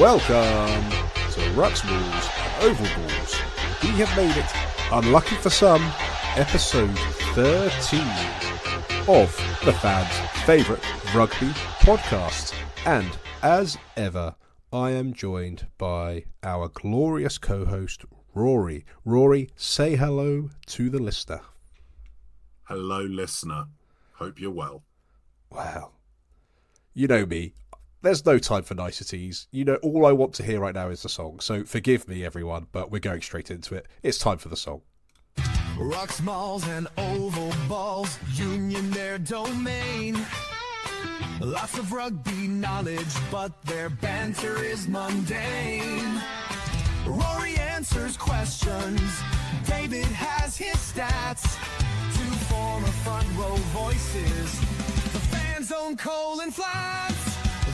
Welcome to Rucks Balls and Oval Balls. We have made it, unlucky for some, episode 13 of the fans' favourite rugby podcast. And as ever, I am joined by our glorious co-host, Rory. Rory, say hello to the listener. Hello, listener. Hope you're well. Wow. You know me. There's no time for niceties. You know, all I want to hear right now is the song. So forgive me, everyone, but we're going straight into it. It's time for the song. Rucks, malls, and oval balls, union their domain. Lots of rugby knowledge, but their banter is mundane. Rory answers questions, David has his stats. Two former front row voices, the fan zone, colon flats.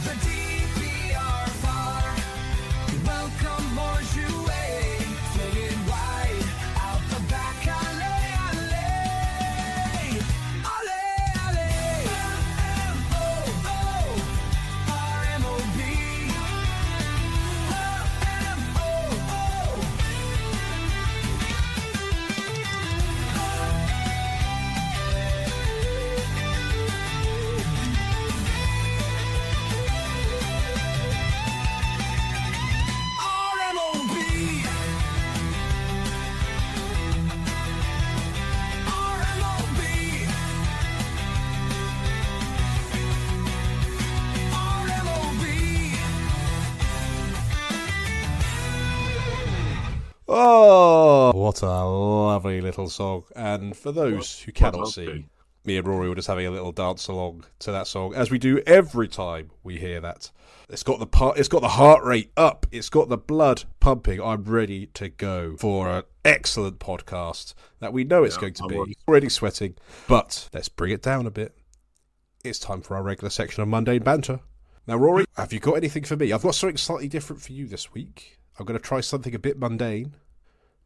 The DPRFR, welcome more jouet, faded wide, out the back, alley, alley, alley, alley, RMOB, Oh, what a lovely little song. And for those who cannot see, me and Rory were just having a little dance along to that song, as we do every time we hear that. It's got the heart rate up. It's got the blood pumping. I'm ready to go for an excellent podcast that we know it's going to be. Already sweating, but let's bring it down a bit. It's time for our regular section of mundane banter. Now, Rory, have you got anything for me? I've got something slightly different for you this week. I'm going to try something a bit mundane.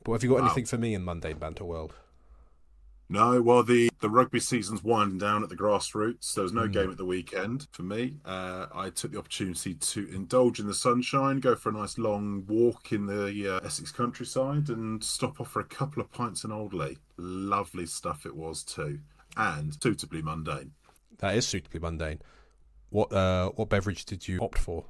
But have you got anything for me in mundane banter world? No, well, the rugby season's winding down at the grassroots. There was no game at the weekend for me. I took the opportunity to indulge in the sunshine, go for a nice long walk in the Essex countryside and stop off for a couple of pints in Oldley. Lovely stuff it was too, and suitably mundane. That is suitably mundane. What beverage did you opt for,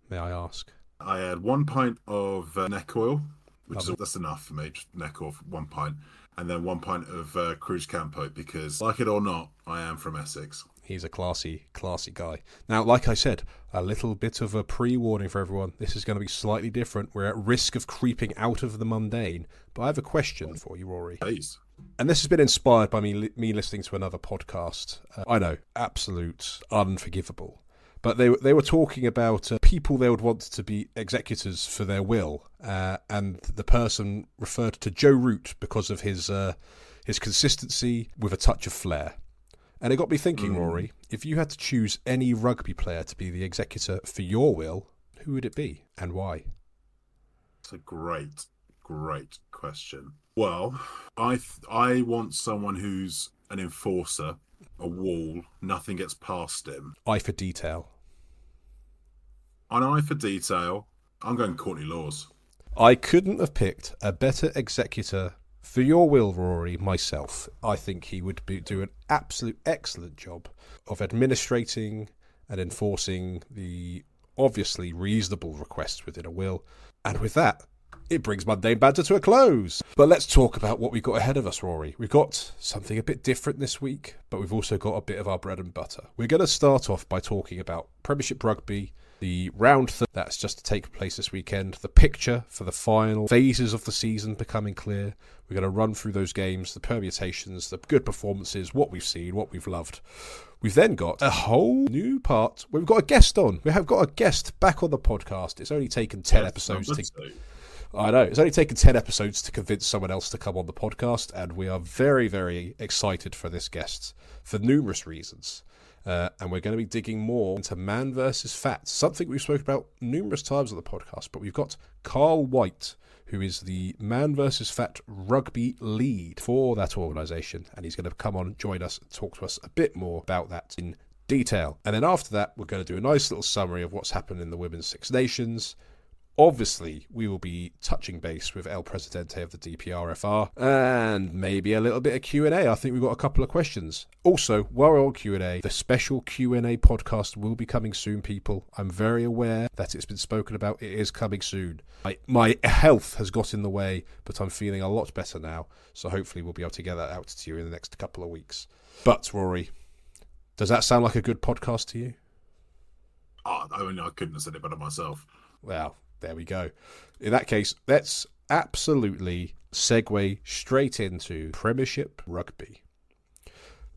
may I ask? I had 1 pint of neck oil, that's enough for me, just neck oil for 1 pint, and then 1 pint of Cruz Campo, because, like it or not, I am from Essex. He's a classy guy. Now, like I said, a little bit of a pre-warning for everyone. This is going to be slightly different. We're at risk of creeping out of the mundane. But I have a question for you, Rory. Please. And this has been inspired by me listening to another podcast. I know, absolute unforgivable. But they were talking about people they would want to be executors for their will, and the person referred to Joe Root because of his consistency with a touch of flair. And it got me thinking, Rory, if you had to choose any rugby player to be the executor for your will, who would it be and why? It's a great question. Well, I want someone who's an enforcer, a wall, nothing gets past him. Eye for detail. An eye for detail. I'm going Courtney Laws. I couldn't have picked a better executor for your will, Rory, myself. I think he would do an absolute excellent job of administrating and enforcing the obviously reasonable requests within a will. And with that, it brings mundane banter to a close. But let's talk about what we've got ahead of us, Rory. We've got something a bit different this week, but we've also got a bit of our bread and butter. We're going to start off by talking about Premiership Rugby, the round that's just to take place this weekend, the picture for the final phases of the season becoming clear. We're going to run through those games, the permutations, the good performances, what we've seen, what we've loved. We've then got a whole new part. We've got a guest on. We have got a guest back on the podcast. It's only taken 10 episodes to... I know. It's only taken 10 episodes to convince someone else to come on the podcast, and we are very, very excited for this guest for numerous reasons. And we're going to be digging more into man versus fat, something we've spoken about numerous times on the podcast. But we've got Karl White, who is the Man vs. Fat Rugby Lead for that organisation. And he's going to come on and join us and talk to us a bit more about that in detail. And then after that, we're going to do a nice little summary of what's happened in the Women's Six Nations. Obviously, we will be touching base with El Presidente of the DPRFR and maybe a little bit of Q&A. I think we've got a couple of questions. Also, while we're on Q&A, the special Q&A podcast will be coming soon, people. I'm very aware that it's been spoken about. It is coming soon. My health has got in the way, but I'm feeling a lot better now. So hopefully we'll be able to get that out to you in the next couple of weeks. But, Rory, does that sound like a good podcast to you? Oh, I mean, I couldn't have said it better myself. Well, there we go. In that case, let's absolutely segue straight into Premiership Rugby.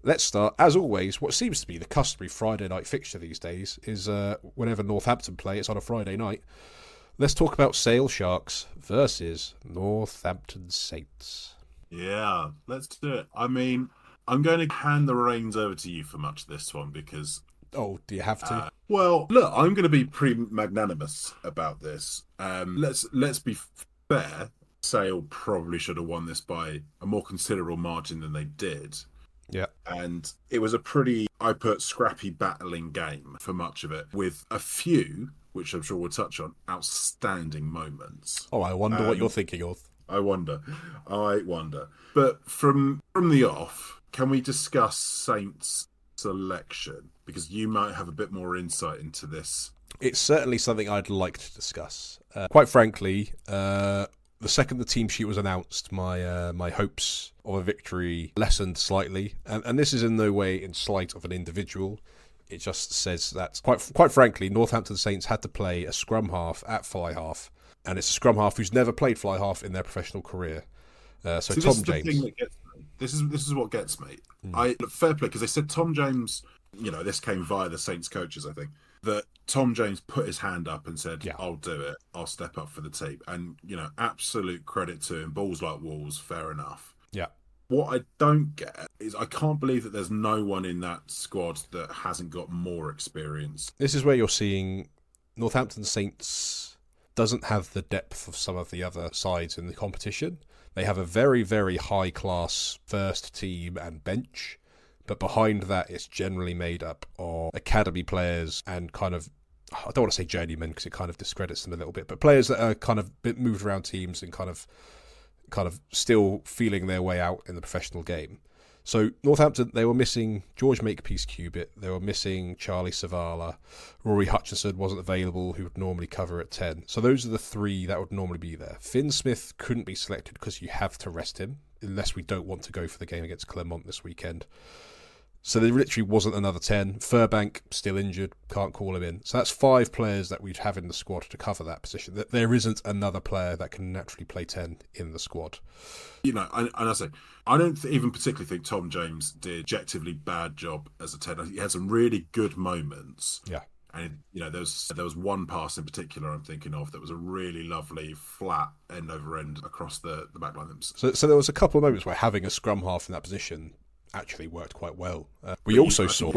Let's start, as always, what seems to be the customary Friday night fixture these days is whenever Northampton play, it's on a Friday night. Let's talk about Sale Sharks versus Northampton Saints. Yeah, let's do it. I mean, I'm going to hand the reins over to you for much of this one because... Oh, do you have to? Well, look, I'm going to be pretty magnanimous about this. Let's be fair. Sale probably should have won this by a more considerable margin than they did. Yeah. And it was a pretty, I put, scrappy battling game for much of it, with a few, which I'm sure we'll touch on, outstanding moments. Oh, I wonder what you're thinking of. I wonder. But from the off, can we discuss Saints' selection? Because you might have a bit more insight into this. It's certainly something I'd like to discuss. Quite frankly, the second the team sheet was announced, my hopes of a victory lessened slightly. And this is in no way in slight of an individual. It just says that, quite frankly, Northampton Saints had to play a scrum half at fly half. And it's a scrum half who's never played fly half in their professional career. See, Tom James. The thing that gets me. This is what gets me. Fair play, because they said Tom James, this came via the Saints coaches, I think, that Tom James put his hand up and said, I'll do it. I'll step up for the team. And, absolute credit to him. Balls like walls, fair enough. Yeah. What I don't get is I can't believe that there's no one in that squad that hasn't got more experience. This is where you're seeing Northampton Saints doesn't have the depth of some of the other sides in the competition. They have a very, very high-class first team and bench, but behind that it's generally made up of academy players and kind of, I don't want to say journeymen because it kind of discredits them a little bit, but players that are kind of been moved around teams and kind of still feeling their way out in the professional game. So Northampton, they were missing George Makepeace-Cubitt, they were missing Charlie Savala, Rory Hutchinson wasn't available, who would normally cover at 10. So those are the three that would normally be there. Finn Smith couldn't be selected because you have to rest him, unless we don't want to go for the game against Clermont this weekend. So there literally wasn't another 10. Furbank, still injured, can't call him in. So that's 5 players that we'd have in the squad to cover that position. There isn't another player that can naturally play 10 in the squad. And I say, I don't even particularly think Tom James did objectively bad job as a 10. He had some really good moments. Yeah. And, there was one pass in particular I'm thinking of that was a really lovely flat end over end across the back line. So there was a couple of moments where having a scrum half in that position actually worked quite well. We also saw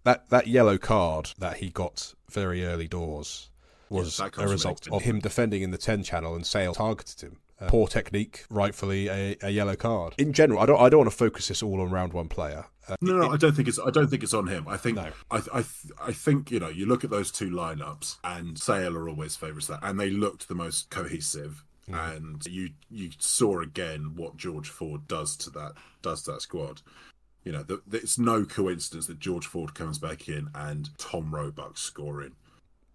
that yellow card that he got very early doors was a result of him defending in the 10 channel and Sale targeted him. Poor technique, rightfully a yellow card. In general, I don't want to focus this all around one player. No, I don't think it's on him. I think no. I think you look at those two lineups and Sale are always favourites there, and they looked the most cohesive. And you saw again what George Ford does to that squad. It's no coincidence that George Ford comes back in and Tom Roebuck scoring.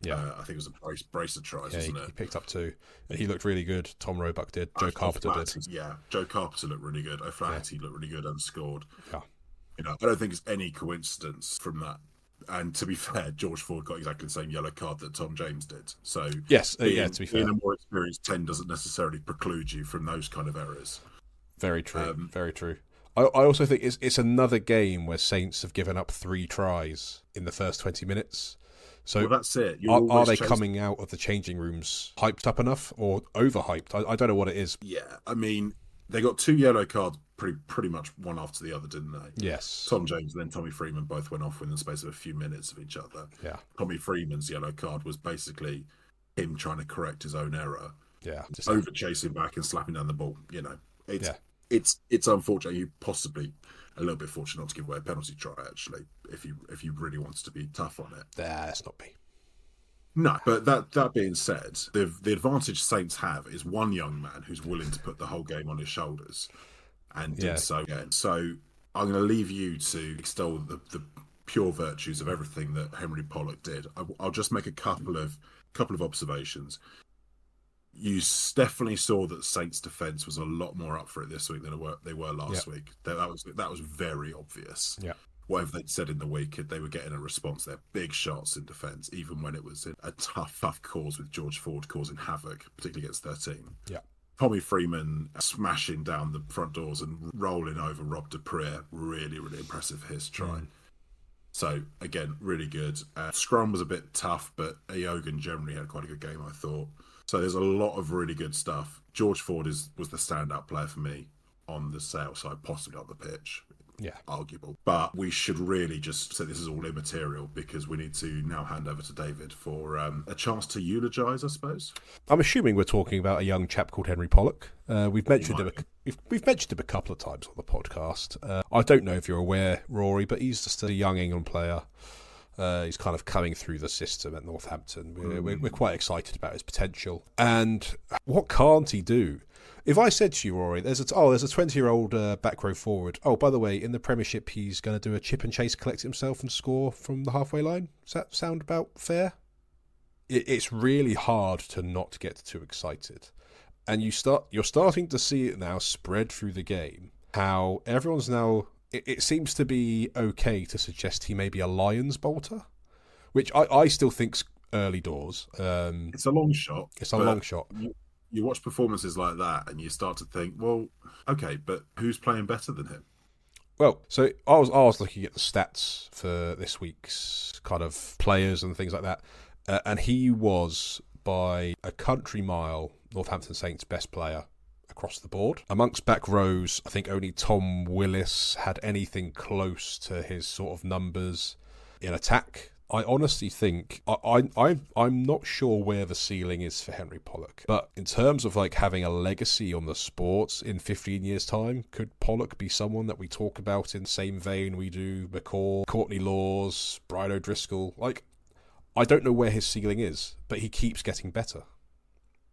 Yeah, I think it was a brace of tries, wasn't it? He picked up 2, and he looked really good. Tom Roebuck did. Joe Carpenter did. Yeah, Joe Carpenter looked really good. O'Flaherty looked really good and scored. Yeah, I don't think it's any coincidence from that. And to be fair, George Ford got exactly the same yellow card that Tom James did. So yes, to be fair, being a more experienced 10 doesn't necessarily preclude you from those kind of errors. Very true. Very true. I also think it's another game where Saints have given up 3 tries in the first 20 minutes. So that's it. Are they coming out of the changing rooms hyped up enough or overhyped? I don't know what it is. Yeah, I mean, they got 2 yellow cards pretty much one after the other, didn't they? Yes. Tom James and then Tommy Freeman both went off within the space of a few minutes of each other. Yeah. Tommy Freeman's yellow card was basically him trying to correct his own error. Yeah. Over chasing back and slapping down the ball. It's unfortunate. You possibly a little bit fortunate not to give away a penalty try, actually, if you really wanted to be tough on it. That's not me. No, but that being said, the advantage Saints have is one young man who's willing to put the whole game on his shoulders, and did so again. So I'm going to leave you to extol the pure virtues of everything that Henry Pollock did. I'll just make a couple of observations. You definitely saw that Saints' defence was a lot more up for it this week than they were last week. That was very obvious. Yeah. Whatever they'd said in the week, they were getting a response. They're big shots in defence, even when it was a tough cause with George Ford causing havoc, particularly against 13. Yeah. Tommy Freeman smashing down the front doors and rolling over Rob Dupree. Really, really impressive for his try. So, again, really good. Scrum was a bit tough, but Aogan generally had quite a good game, I thought. So there's a lot of really good stuff. George Ford was the standout player for me on the sale side, possibly on the pitch. Yeah. Arguable. But we should really just say this is all immaterial, because we need to now hand over to David for a chance to eulogise, I suppose. I'm assuming we're talking about a young chap called Henry Pollock. We've mentioned him a couple of times on the podcast. I don't know if you're aware, Rory, but he's just a young England player. He's kind of coming through the system at Northampton. We're quite excited about his potential. And what can't he do? If I said to you, Rory, there's a 20-year-old back row forward. Oh, by the way, in the Premiership, he's going to do a chip and chase, collect himself and score from the halfway line. Does that sound about fair? It's really hard to not get too excited. And you're starting to see it now spread through the game, how everyone's now... It seems to be okay to suggest he may be a Lions bolter, which I still think's early doors. It's a long shot. It's a long shot. You watch performances like that and you start to think, well, okay, but who's playing better than him? Well, so I was looking at the stats for this week's kind of players and things like that, and he was by a country mile Northampton Saints' best player across the board. Amongst back rows, I think only Tom Willis had anything close to his sort of numbers in attack. I honestly think I'm not sure where the ceiling is for Henry Pollock, but in terms of like having a legacy on the sports in 15 years' time, could Pollock be someone that we talk about in the same vein we do McCaw, Courtney Laws, Brian O'Driscoll? Like, I don't know where his ceiling is, but he keeps getting better.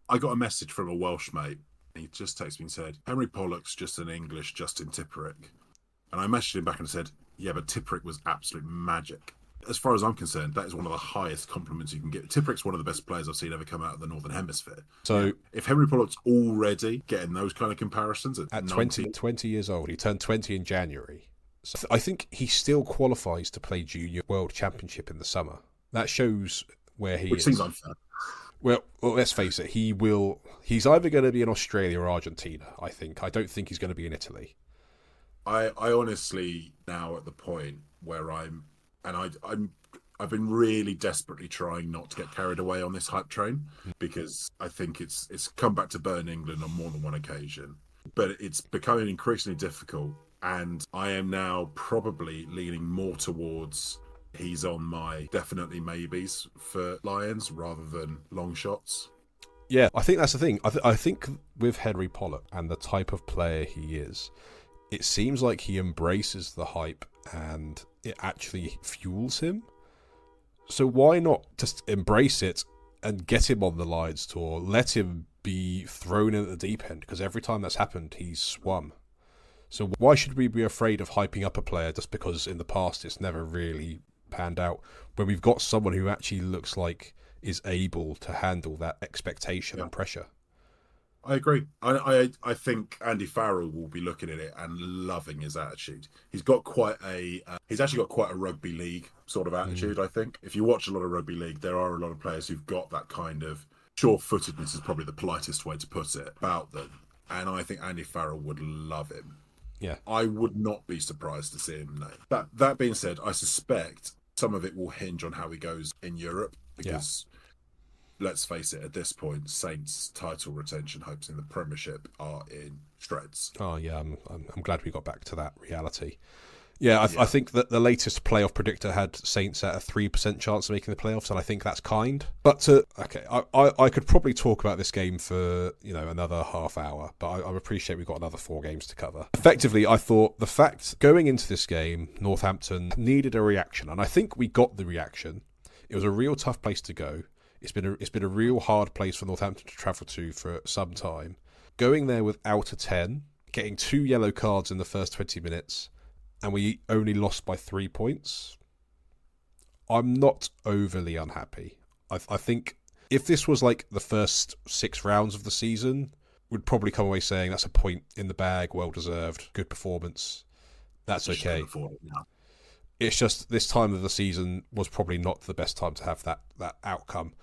I got a message from a Welsh mate. He just texted me and said, Henry Pollock's just an English Justin Tipperick. And I messaged him back and said, yeah, but Tipperick was absolute magic. As far as I'm concerned, that is one of the highest compliments you can get. Tipperick's one of the best players I've seen ever come out of the Northern Hemisphere. So if Henry Pollock's already getting those kind of comparisons at 20 years old, he turned 20 in January. So I think he still qualifies to play Junior World Championship in the summer. That shows where he is. Which seems unfair. Well, let's face it, he's either going to be in Australia or Argentina, I think. I don't think he's going to be in Italy. I honestly now at the point where I've been really desperately trying not to get carried away on this hype train, because I think it's come back to burn England on more than one occasion. But it's becoming increasingly difficult, and I am now probably leaning more towards he's on my definitely maybes for Lions rather than long shots. Yeah, I think that's the thing. I think with Henry Pollock and the type of player he is, it seems like he embraces the hype and it actually fuels him. So why not just embrace it and get him on the Lions tour? Let him be thrown in at the deep end, because every time that's happened, he's swum. So why should we be afraid of hyping up a player just because in the past it's never really panned out, when we've got someone who actually looks like is able to handle that expectation and pressure? I agree. I think Andy Farrell will be looking at it and loving his attitude. He's got he's actually got quite a rugby league sort of attitude. I think if you watch a lot of rugby league, there are a lot of players who've got that kind of sure-footedness, is probably the politest way to put it, about them. And I think Andy Farrell would love him. Yeah, I would not be surprised to see him named. That being said, I suspect some of it will hinge on how he goes in Europe, because let's face it, at this point, Saints' title retention hopes in the Premiership are in shreds. Oh yeah, I'm glad we got back to that reality. Yeah, I think that the latest playoff predictor had Saints at a 3% chance of making the playoffs, and I think that's kind. But I could probably talk about this game for another half hour, but I appreciate we've got another 4 games to cover. Effectively, I thought the fact going into this game, Northampton needed a reaction, and I think we got the reaction. It was a real tough place to go. It's been a real hard place for Northampton to travel to for some time. Going there without a 10, getting 2 yellow cards in the first 20 minutes, and we only lost by 3 points. I'm not overly unhappy. I think if this was like the first 6 rounds of the season, we'd probably come away saying that's a point in the bag, well deserved, good performance. That's okay. It's just this time of the season was probably not the best time to have that outcome.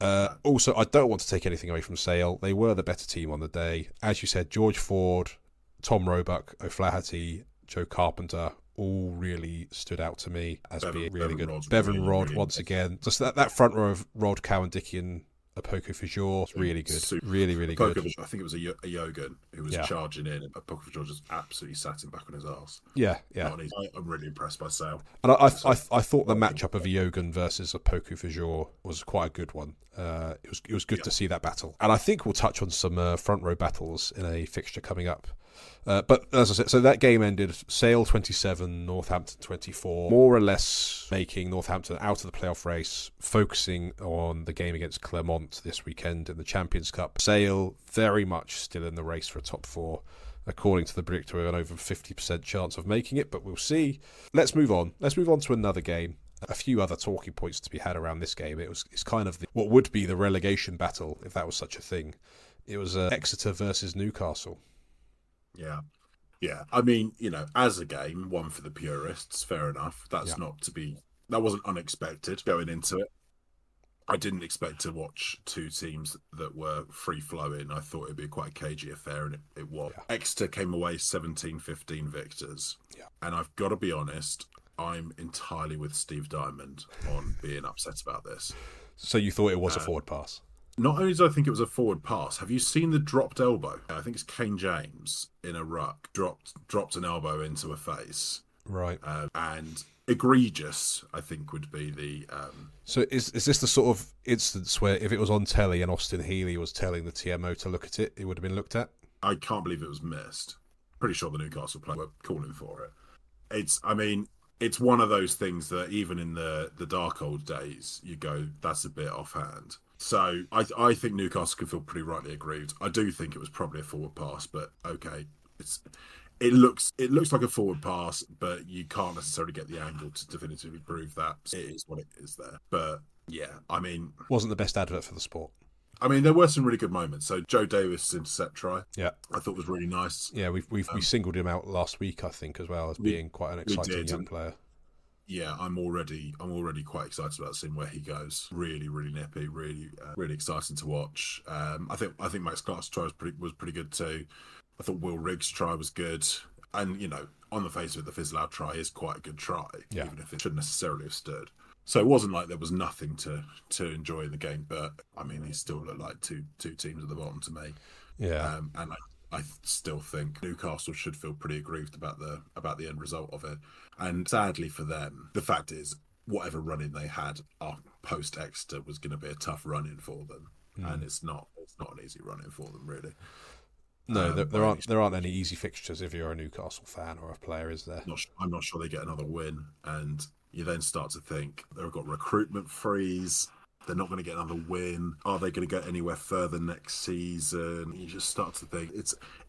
Also, I don't want to take anything away from Sale. They were the better team on the day. As you said, George Ford, Tom Roebuck, O'Flaherty, Joe Carpenter all really stood out to me as being really good. Bevan Rod, once again. Just that front row of Rod, Cowan, Dickey and Apoko Fajor was really good. Really, really good. I think it was a Yogan who was charging in, and Apoko Fajor just absolutely sat him back on his arse. Yeah. I'm really impressed by Sale. And I thought the matchup of Yogan versus Apoko Fajor was quite a good one. It was good to see that battle. And I think we'll touch on some front row battles in a fixture coming up. But as I said, so that game ended Sale 27, Northampton 24, more or less making Northampton out of the playoff race, focusing on the game against Clermont this weekend in the Champions Cup. Sale very much still in the race for a top 4, according to the predictor, with an over 50% chance of making it, but we'll see. Let's move on. Let's move on to another game. A few other talking points to be had around this game. It's kind of what would be the relegation battle, if that was such a thing. It was Exeter versus Newcastle. Yeah. I mean, as a game, one for the purists, fair enough. That wasn't unexpected going into it. I didn't expect to watch 2 teams that were free-flowing. I thought it'd be quite a cagey affair, and it was. Yeah. Exeter came away 17-15 victors. Yeah. And I've got to be honest, I'm entirely with Steve Diamond on being upset about this. So you thought it was a forward pass? Not only do I think it was a forward pass, have you seen the dropped elbow? I think it's Kane James in a ruck, dropped an elbow into a face. Right. And egregious, I think, would be the... So is this the sort of instance where if it was on telly and Austin Healey was telling the TMO to look at it, it would have been looked at? I can't believe it was missed. Pretty sure the Newcastle players were calling for it. It's one of those things that even in the dark old days, you go, that's a bit offhand. So I think Newcastle can feel pretty rightly aggrieved. I do think it was probably a forward pass, but okay, it looks like a forward pass, but you can't necessarily get the angle to definitively prove that. It is what it is there. But yeah, I mean, wasn't the best advert for the sport. I mean, there were some really good moments. So Joe Davis' intercept try, I thought was really nice. Yeah, we singled him out last week, I think, as well as being quite an exciting young player. Yeah, I'm already quite excited about seeing where he goes. Really, really nippy. Really, really exciting to watch. I think Max Clark's try was pretty good too. I thought Will Riggs' try was good, and on the face of it, the Fizzle-out try is quite a good try, even if it shouldn't necessarily have stood. So it wasn't like there was nothing to enjoy in the game, but I mean, he still looked like two teams at the bottom to me. Yeah, and I still think Newcastle should feel pretty aggrieved about the end result of it. And sadly for them, the fact is, whatever run-in they had post Exeter was going to be a tough run-in for them, and it's not an easy run-in for them really. No, there aren't any easy fixtures if you're a Newcastle fan or a player, is there? I'm not sure they get another win, and you then start to think they've got recruitment freeze. They're not going to get another win. Are they going to get anywhere further next season? You just start to think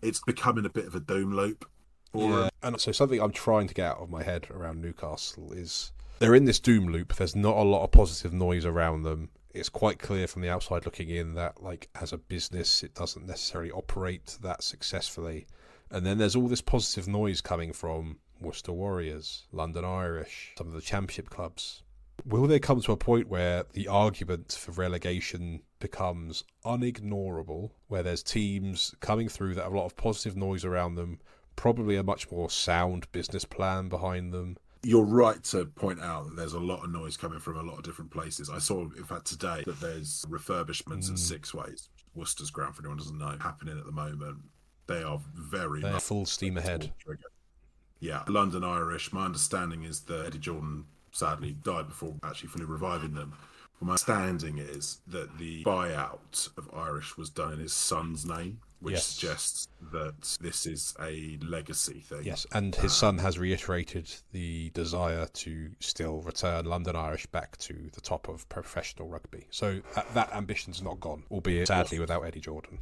it's becoming a bit of a doom loop. And so something I'm trying to get out of my head around Newcastle is they're in this doom loop. There's not a lot of positive noise around them. It's quite clear from the outside looking in that, like, as a business, it doesn't necessarily operate that successfully. And then there's all this positive noise coming from Worcester Warriors, London Irish, some of the championship clubs. Will there come to a point where the argument for relegation becomes unignorable, where there's teams coming through that have a lot of positive noise around them, probably a much more sound business plan behind them? You're right to point out that there's a lot of noise coming from a lot of different places. I saw, in fact, today that there's refurbishments at Six Ways, Worcester's ground, for anyone who doesn't know, happening at the moment. They're full steam ahead. Yeah, London Irish, my understanding is that Eddie Jordan sadly died before actually fully reviving them. my understanding is that the buyout of Irish was done in his son's name, which Yes. suggests that this is a legacy thing. Yes, and his son has reiterated the desire to still return London Irish back to the top of professional rugby. So that ambition's not gone, albeit sadly without Eddie Jordan.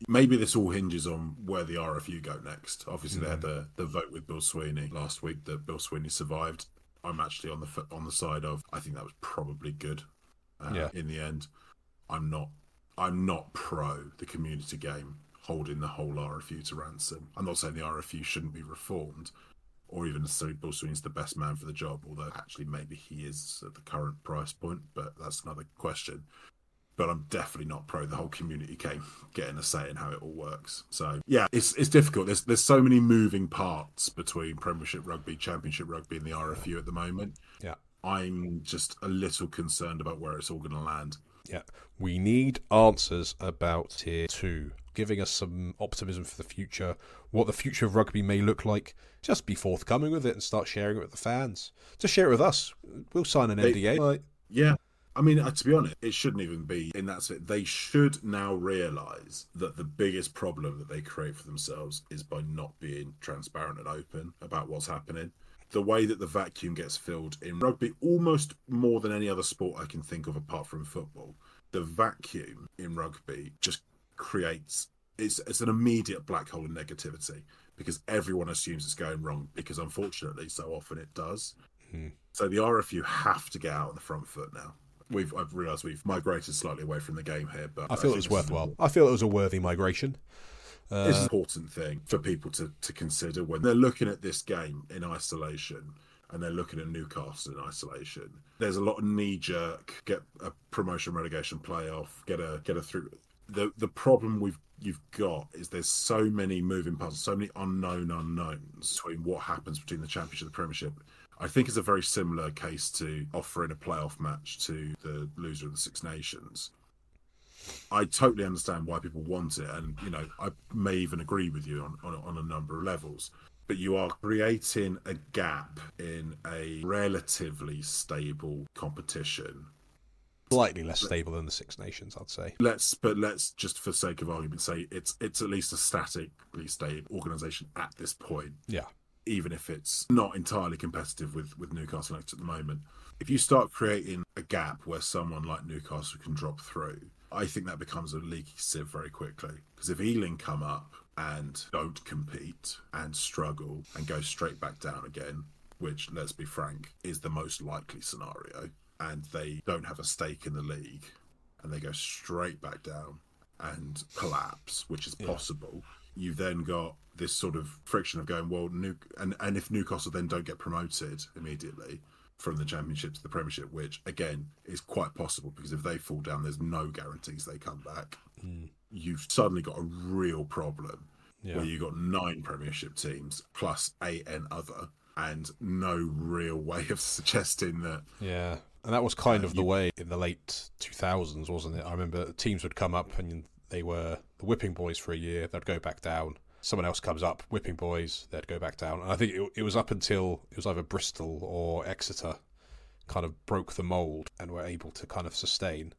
Maybe this all hinges on where the RFU go next. Obviously, they had the vote with Bill Sweeney last week that Bill Sweeney survived. I'm actually on the side of, I think that was probably good. In the end, I'm not pro the community game holding the whole RFU to ransom. I'm not saying the RFU shouldn't be reformed, or even necessarily Bill Sweeney's the best man for the job, although actually maybe he is at the current price point, but that's another question. But I'm definitely not pro the whole community game getting a say in how it all works. So yeah, it's difficult. There's so many moving parts between Premiership Rugby, Championship Rugby, and the RFU at the moment. Yeah. I'm just a little concerned about where it's all going to land. Yeah. We need answers about Tier 2, giving us some optimism for the future, what the future of rugby may look like. Just be forthcoming with it and start sharing it with the fans. Just share it with us. We'll sign an NDA. Yeah. I mean, to be honest, it shouldn't even be in that split. They should now realise that the biggest problem that they create for themselves is by not being transparent and open about what's happening. The way that the vacuum gets filled in rugby, almost more than any other sport I can think of apart from football, the vacuum in rugby just creates, it's an immediate black hole of negativity because everyone assumes it's going wrong because unfortunately so often it does. So the RFU have to get out on the front foot now. I've realised we've migrated slightly away from the game here, but I feel it was worthwhile. I feel it was a worthy migration. It's an important thing for people to consider when they're looking at this game in isolation and they're looking at Newcastle in isolation. There's a lot of knee-jerk, get a promotion relegation playoff, get a through. The problem you've got is there's so many moving parts, so many unknowns between what happens between the Championship and the Premiership. I think it's a very similar case to offering a playoff match to the loser of the Six Nations. I totally understand why people want it, and I may even agree with you on a number of levels. But you are creating a gap in a relatively stable competition. Slightly less stable than the Six Nations, I'd say. Let's just for sake of argument say it's at least a statically stable organisation at this point. Yeah. Even if it's not entirely competitive with Newcastle at the moment. If you start creating a gap where someone like Newcastle can drop through, I think that becomes a leaky sieve very quickly. Because if Ealing come up and don't compete and struggle and go straight back down again, which, let's be frank, is the most likely scenario, and they don't have a stake in the league and they go straight back down and collapse, which is possible, you've then got this sort of friction of going, well, and if Newcastle then don't get promoted immediately from the Championship to the Premiership, which again is quite possible because if they fall down, there's no guarantees they come back. You've suddenly got a real problem where you've got 9 Premiership teams plus 8 and other, and no real way of suggesting that. Yeah, and that was kind of the way in the late 2000s, wasn't it? I remember teams would come up and they were the whipping boys for a year, they'd go back down. Someone else comes up, whipping boys, they'd go back down. And I think it was up until it was either Bristol or Exeter kind of broke the mould and were able to kind of sustain.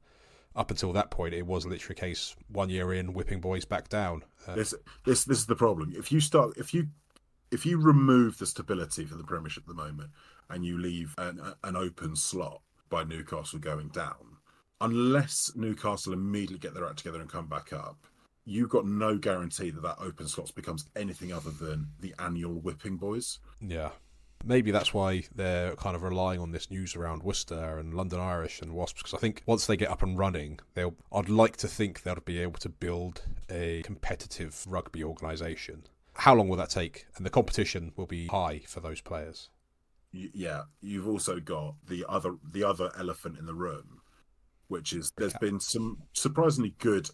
Up until that point, it was literally a case 1 year in, whipping boys back down. This is the problem. If you remove the stability for the Premiership at the moment and you leave an open slot by Newcastle going down, unless Newcastle immediately get their act together and come back up, you've got no guarantee that open slot becomes anything other than the annual whipping boys. Yeah. Maybe that's why they're kind of relying on this news around Worcester and London Irish and Wasps, because I think once they get up and running, I'd like to think they'll be able to build a competitive rugby organisation. How long will that take? And the competition will be high for those players. Yeah, you've also got the other elephant in the room, which is there's been some surprisingly good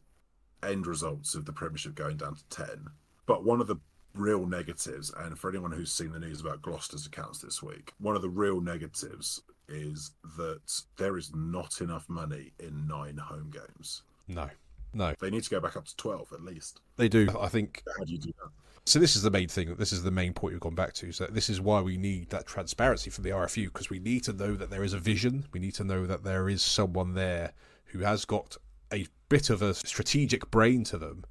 end results of the Premiership going down to 10. But one of the real negatives, and for anyone who's seen the news about Gloucester's accounts this week, one of the real negatives is that there is not enough money in 9 home games. No. They need to go back up to 12 at least. They do. I think how do you do that? So this is the main thing. This is the main point we've gone back to. So this is why we need that transparency from the RFU, because we need to know that there is a vision. We need to know that there is someone there who has got a bit of a strategic brain to them,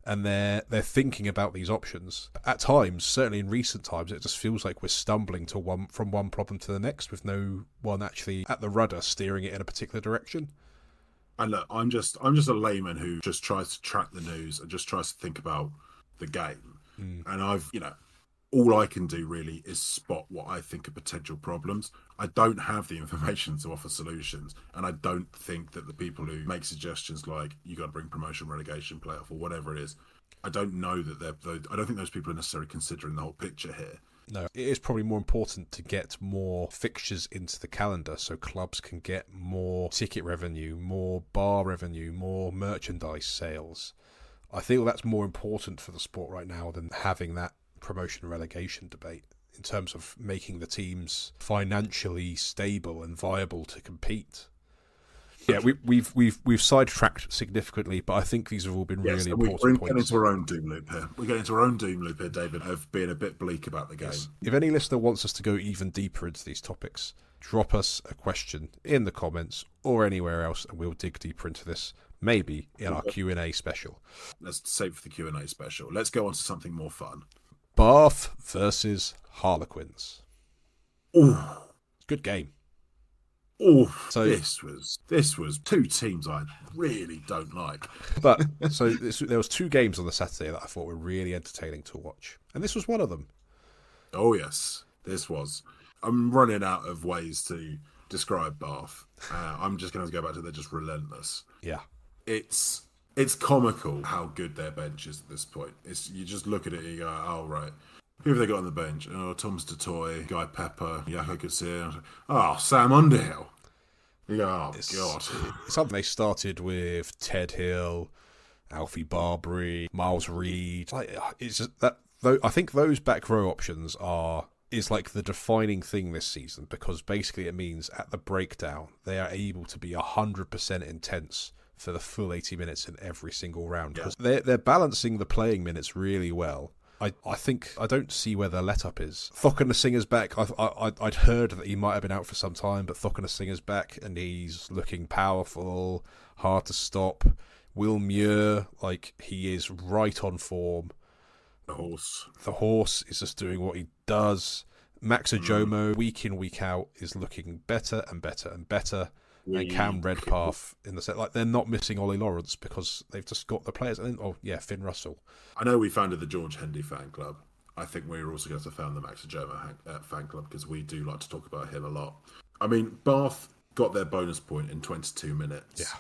and they're thinking about these options. At times, certainly in recent times, it just feels like we're stumbling from one problem to the next with no one actually at the rudder steering it in a particular direction. And look, I'm just a layman who just tries to track the news and just tries to think about the game. And all I can do really is spot what I think are potential problems. I don't have the information to offer solutions, and I don't think that the people who make suggestions like you got to bring promotion, relegation, playoff, or whatever it is, I don't know that I don't think those people are necessarily considering the whole picture here. No, it is probably more important to get more fixtures into the calendar so clubs can get more ticket revenue, more bar revenue, more merchandise sales. I think that's more important for the sport right now than having that promotion and relegation debate in terms of making the teams financially stable and viable to compete. Yeah, we've sidetracked significantly, but I think these have all been really important points. We're getting into our own doom loop here. We're getting into our own doom loop here, David, of being a bit bleak about the game. Yes. If any listener wants us to go even deeper into these topics, drop us a question in the comments or anywhere else, and we'll dig deeper into this. Maybe in our Q&A special. Let's save for the Q&A special. Let's go on to something more fun. Bath versus Harlequins. Ooh. Good game. Oh, so this was two teams I really don't like. But so there was two games on the Saturday that I thought were really entertaining to watch, and this was one of them. Oh yes, this was. I'm running out of ways to describe Bath. I'm just going to go back to they're just relentless. Yeah. It's comical how good their bench is at this point. You just look at it and you go, oh, right. Who have they got on the bench? Oh, Thomas DeToy, Guy Pepper, Yako Katsir. Oh, Sam Underhill. You go, oh, God. It's something they started with Ted Hill, Alfie Barbary, Miles Reed. It's just that. I think those back row options is like the defining thing this season, because basically it means at the breakdown they are able to be 100% intense for the full 80 minutes in every single round, because they're balancing the playing minutes really well. I think I don't see where their let-up is. Singer's back. I'd heard that he might have been out for some time, but Singer's back and he's looking powerful, hard to stop. Will Muir, he is right on form. The horse is just doing what he does. Max Ajomo, week in, week out, is looking better and better and better. And Cam Redpath in the set, they're not missing Ollie Lawrence because they've just got the players. And Finn Russell. I know we founded the George Hendy fan club. I think we're also going to found the Max Ajomo fan club because we do like to talk about him a lot. I mean, Bath got their bonus point in 22 minutes. Yeah,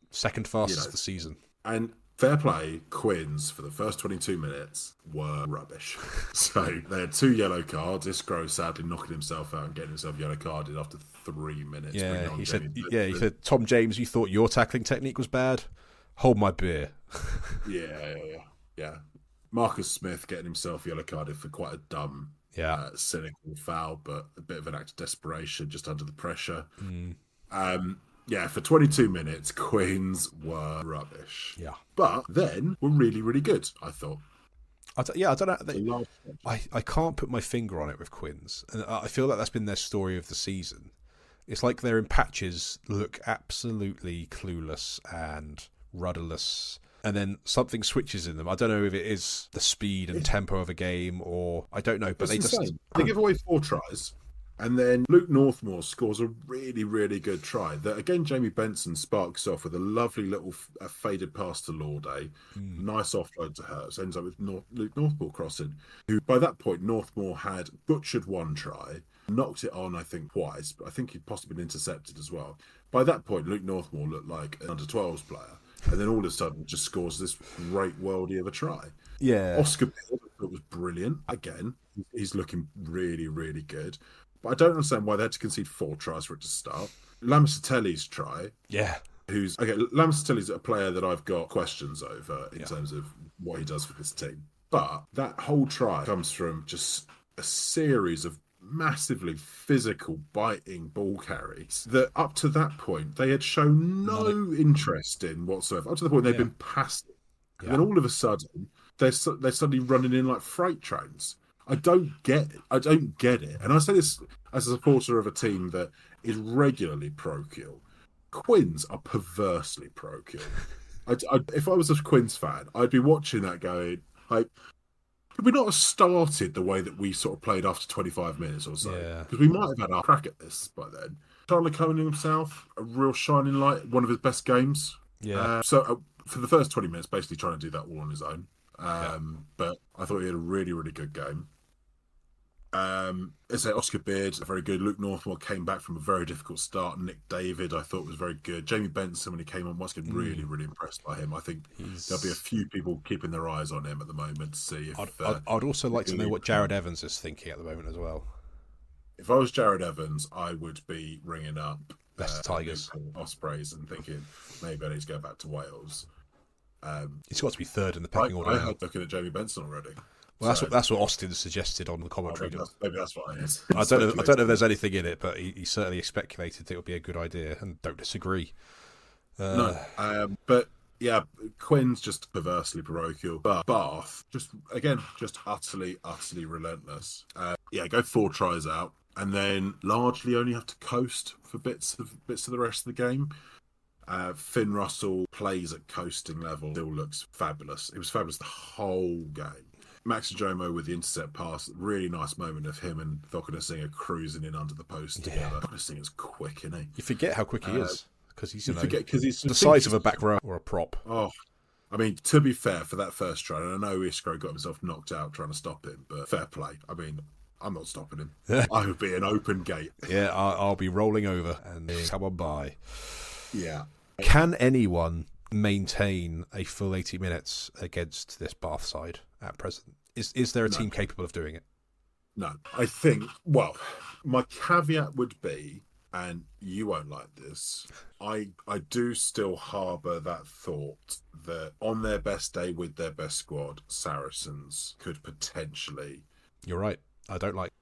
second fastest of the season. And fair play, Quins for the first 22 minutes were rubbish. So they had 2 yellow cards. Isgro sadly knocking himself out and getting himself yellow carded after 3 minutes. Yeah, he said, Tom James, you thought your tackling technique was bad? Hold my beer. Yeah. Marcus Smith getting himself yellow carded for quite a dumb, cynical foul, but a bit of an act of desperation just under the pressure. For 22 minutes, Queens were rubbish. Yeah. But then were really, really good, I thought. I don't know. I can't put my finger on it with Quins. And I feel like that's been their story of the season. It's like they're in patches, look absolutely clueless and rudderless. And then something switches in them. I don't know if it is the speed and tempo of a game or I don't know. But they give away 4 tries. And then Luke Northmore scores a really, really good try that, again, Jamie Benson sparks off with a lovely little faded pass to Lauday. Nice offload to Hurst. Ends up with Luke Northmore crossing, who by that point, Northmore had butchered 1 try, knocked it on, I think, twice, but I think he'd possibly been intercepted as well. By that point, Luke Northmore looked like an under-12s player. And then all of a sudden just scores this great worldie of a try. Yeah. Oscar Bill was brilliant. Again, he's looking really, really good. But I don't understand why they had to concede 4 tries for it to start. Lamsatelli's try. Yeah. Lamsatelli's a player that I've got questions over in terms of what he does for this team. But that whole try comes from just a series of massively physical, biting ball carries that up to that point they had shown no interest in whatsoever. Up to the point they'd been passive. And then all of a sudden, they're suddenly running in like freight trains. I don't get it. I don't get it. And I say this as a supporter of a team that is regularly parochial. Quins are perversely parochial. If I was a Quins fan, I'd be watching that going, like, could we not have started the way that we sort of played after 25 minutes or so? Because we might have had our crack at this by then. Charlie Cohen himself, a real shining light, one of his best games. Yeah. For the first 20 minutes, basically trying to do that all on his own. But I thought he had a really, really good game. As I say, Oscar Beard, very good. Luke Northmore came back from a very difficult start. Nick David, I thought, was very good. Jamie Benson, when he came on, was getting really, really impressed by him. I think there'll be a few people keeping their eyes on him at the moment to see if... I'd also like to know what Jared Evans is thinking at the moment as well. If I was Jared Evans, I would be ringing up Leicester Tigers, Ospreys, and thinking maybe I need to go back to Wales. He's got to be third in the pecking order. I had looking at Jamie Benson already. Well, that's what Austin suggested on the commentary. Maybe that's what I is. I don't know if there's anything in it, but he certainly speculated it would be a good idea, and don't disagree. But yeah, Quinn's just perversely parochial. But Bath, just utterly relentless. Go 4 tries out, and then largely only have to coast for bits of the rest of the game. Finn Russell plays at coasting level, still looks fabulous. It was fabulous the whole game. Max Jomo with the intercept pass, really nice moment of him and Thokana cruising in under the post together. Thokana is quick, isn't he? You forget how quick he is because he's he's the size of a back row or a prop. Oh, I mean, to be fair, for that first try, and I know Iskro got himself knocked out trying to stop him, but fair play. I mean, I'm not stopping him. I would be an open gate. Yeah, I'll be rolling over and come on by. Yeah. Can anyone maintain a full 80 minutes against this Bath side at present? Is there a team capable of doing it? No. I think, well, my caveat would be, and you won't like this, I do still harbour that thought that on their best day with their best squad, Saracens could potentially... You're right. I don't like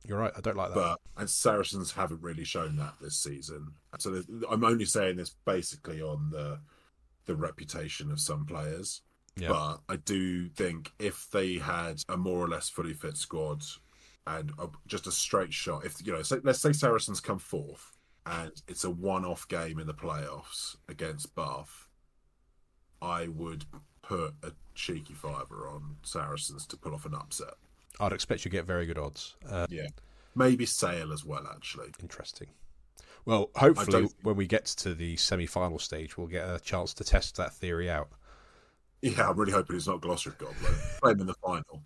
that. And Saracens haven't really shown that this season. So I'm only saying this basically on the reputation of some players. Yeah. But I do think if they had a more or less fully fit squad and just a straight shot, if let's say Saracens come 4th and it's a one-off game in the playoffs against Bath, I would put a cheeky fiver on Saracens to pull off an upset. I'd expect you to get very good odds. Maybe Sale as well, actually. Interesting. Well, hopefully when we get to the semi-final stage, we'll get a chance to test that theory out. Yeah, I'm really hoping it's not Gloucester Goblin. Play him in the final.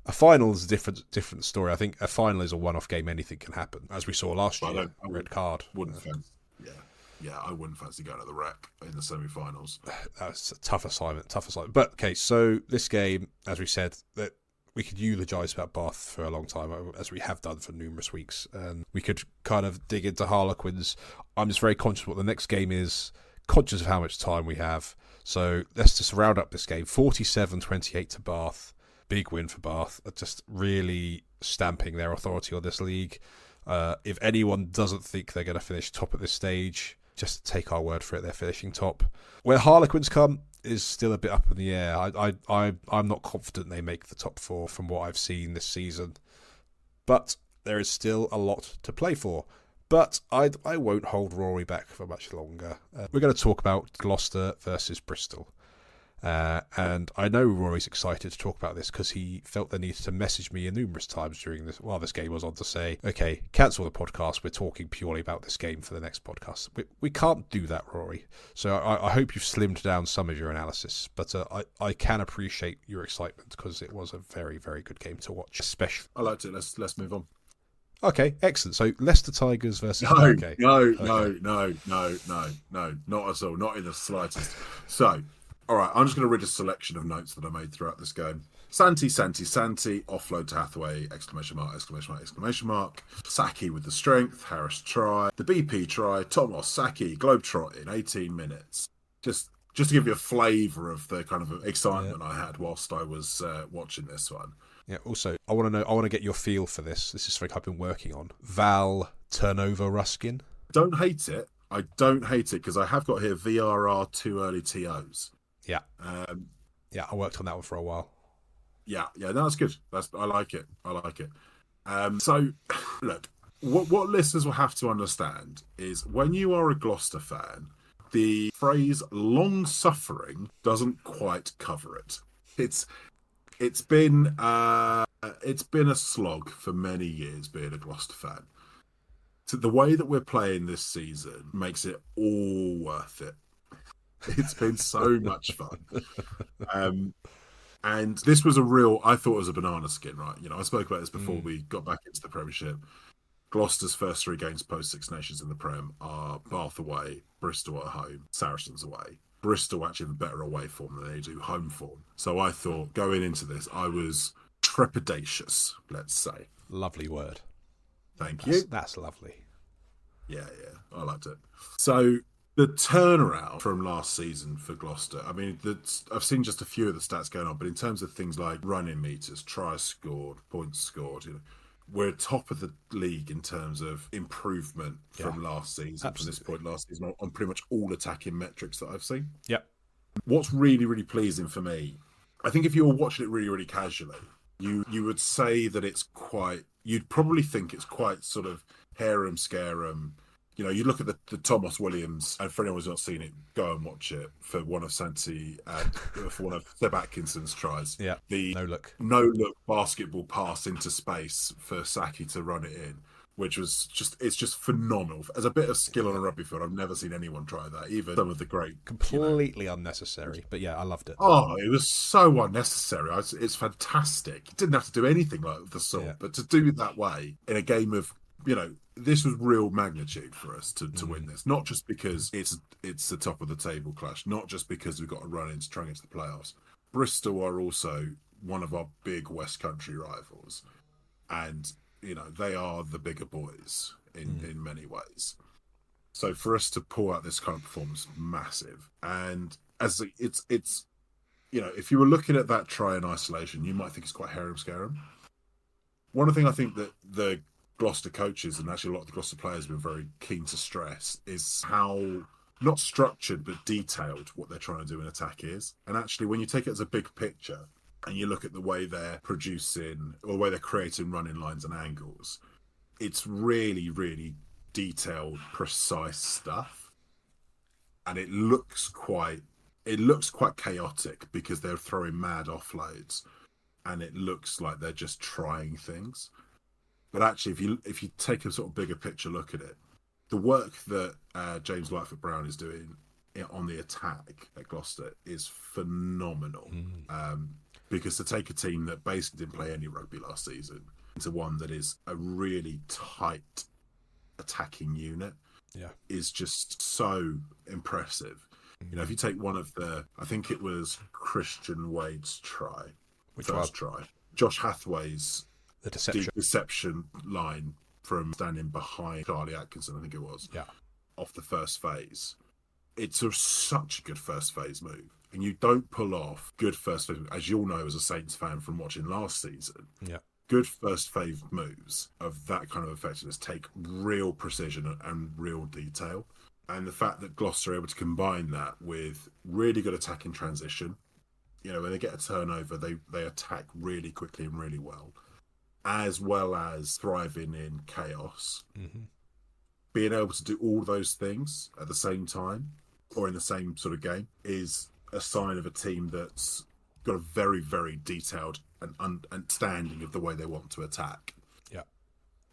A final is a different story. I think a final is a one-off game. Anything can happen, as we saw last year. Red card. I wouldn't fancy going to the Wreck in the semi-finals. That's a tough assignment. But okay, so this game, as we said, that we could eulogise about Bath for a long time, as we have done for numerous weeks, and we could kind of dig into Harlequins. I'm just very conscious of what the next game is, conscious of how much time we have. So let's just round up this game. 47-28 to Bath. Big win for Bath. Just really stamping their authority on this league. If anyone doesn't think they're going to finish top at this stage, just take our word for it, they're finishing top. Where Harlequins come is still a bit up in the air. I'm not confident they make the top 4 from what I've seen this season. But there is still a lot to play for. But I won't hold Rory back for much longer. We're going to talk about Gloucester versus Bristol. And I know Rory's excited to talk about this because he felt the need to message me numerous times during this while this game was on to say, okay, cancel the podcast. We're talking purely about this game for the next podcast. We can't do that, Rory. So I hope you've slimmed down some of your analysis. But I can appreciate your excitement because it was a very, very good game to watch. Especially, I liked it. Let's move on. Okay, excellent. So Leicester Tigers versus... No, not at all. Not in the slightest. So, all right, I'm just going to read a selection of notes that I made throughout this game. Santi, offload to Hathaway, ! Saki with the strength, Harris try, the BP try, Tomos, Saki, globetrotting, 18 minutes. Just to give you a flavour of the kind of excitement I had whilst I was watching this one. Yeah. Also, I want to get your feel for this. This is something I've been working on. Val turnover Ruskin. Don't hate it. I don't hate it because I have got here VRR too early TOs. Yeah. Yeah, I worked on that one for a while. Yeah, no, that's good. I like it. So, look, what listeners will have to understand is when you are a Gloucester fan, the phrase "long suffering" doesn't quite cover it. It's been a slog for many years being a Gloucester fan. So the way that we're playing this season makes it all worth it. It's been so much fun. And this was I thought it was a banana skin, right? I spoke about this before we got back into the Premiership. Gloucester's first 3 games post Six Nations in the Prem are Bath away, Bristol at home, Saracens away. Bristol actually have a better away form than they do home form. So I thought going into this, I was trepidatious, let's say. Lovely word. Thank you. That's lovely. Yeah, I liked it. So the turnaround from last season for Gloucester, I mean, I've seen just a few of the stats going on, but in terms of things like running meters, tries scored, points scored, we're top of the league in terms of improvement from last season. Absolutely. From this point last season on pretty much all attacking metrics that I've seen. Yep. What's really, really pleasing for me, I think if you were watching it really, really casually, you would say that you'd probably think it's quite sort of harem scarum. You look at the Thomas Williams, and for anyone who's not seen it, go and watch it for one of Santi and for one of Seb Atkinson's tries. Yeah, the no look basketball pass into space for Saki to run it in, which was it's just phenomenal. As a bit of skill on a rugby field, I've never seen anyone try that, even some of the great. Completely unnecessary, but yeah, I loved it. Oh, it was so unnecessary. It's fantastic. You didn't have to do anything like the sort, but to do it that way in a game of, this was real magnitude for us to win this. Not just because it's the top of the table clash, not just because we've got to run into trying into the playoffs. Bristol are also one of our big West Country rivals, and they are the bigger boys in many ways. So for us to pull out this kind of performance, massive. And as it's if you were looking at that try in isolation, you might think it's quite harem scarum. One of the things I think that the Gloucester coaches and actually a lot of the Gloucester players have been very keen to stress is how not structured but detailed what they're trying to do in attack is. And actually, when you take it as a big picture and you look at the way they're producing or the way they're creating running lines and angles, it's really, really detailed, precise stuff. And it looks quite chaotic because they're throwing mad offloads and it looks like they're just trying things. But actually, if you take a sort of bigger picture look at it, the work that James Lightfoot-Brown is doing on the attack at Gloucester is phenomenal. Because to take a team that basically didn't play any rugby last season into one that is a really tight attacking unit is just so impressive. If you take one of I think it was Christian Wade's try, try, Josh Hathaway's the deception line from standing behind Charlie Atkinson, I think it was, off the first phase. It's such a good first phase move. And you don't pull off good first phase, as you'll know as a Saints fan from watching last season. Yeah. Good first phase moves of that kind of effectiveness take real precision and real detail. And the fact that Gloucester are able to combine that with really good attacking transition, when they get a turnover, they attack really quickly and really well as thriving in chaos. Being able to do all those things at the same time or in the same sort of game is a sign of a team that's got a very, very detailed and understanding of the way they want to attack. Yeah.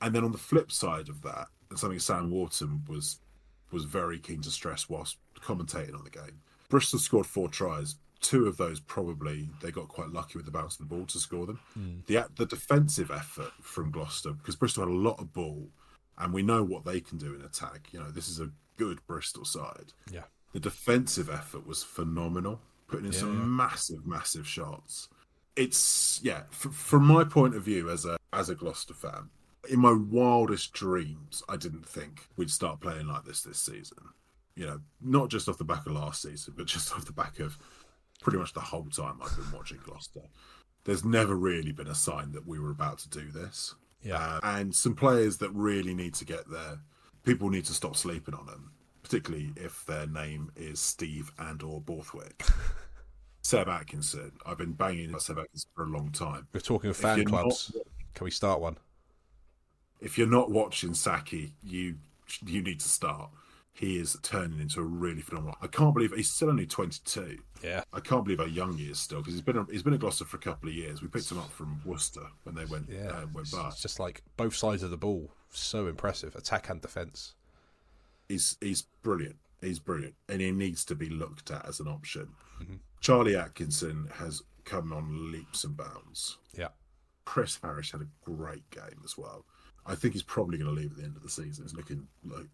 And then on the flip side of that, and something Sam Wharton was very keen to stress whilst commentating on the game, Bristol scored 4 tries. 2 of those probably they got quite lucky with the bounce of the ball to score them. The defensive effort from Gloucester, because Bristol had a lot of ball and we know what they can do in attack. This is a good Bristol side. Yeah. The defensive effort was phenomenal, putting in some massive shots. It's from my point of view as a Gloucester fan, in my wildest dreams I didn't think we'd start playing like this season. Not just off the back of last season, but just off the back of pretty much the whole time I've been watching Gloucester. There's never really been a sign that we were about to do this. Yeah. And some players that really need to get there, people need to stop sleeping on them, particularly if their name is Steve and or Borthwick. Seb Atkinson. I've been banging about Seb Atkinson for a long time. We're talking of fan clubs. Can we start one? If you're not watching Saki, you need to start. He is turning into a really phenomenal. I can't believe he's still only 22. Yeah, I can't believe how young he is still, because he's been at Gloucester for a couple of years. We picked him up from Worcester when they went bust. It's just like both sides of the ball, so impressive, attack and defence. He's brilliant. He's brilliant, and he needs to be looked at as an option. Mm-hmm. Charlie Atkinson has come on leaps and bounds. Yeah, Chris Harris had a great game as well. I think he's probably going to leave at the end of the season. It's looking like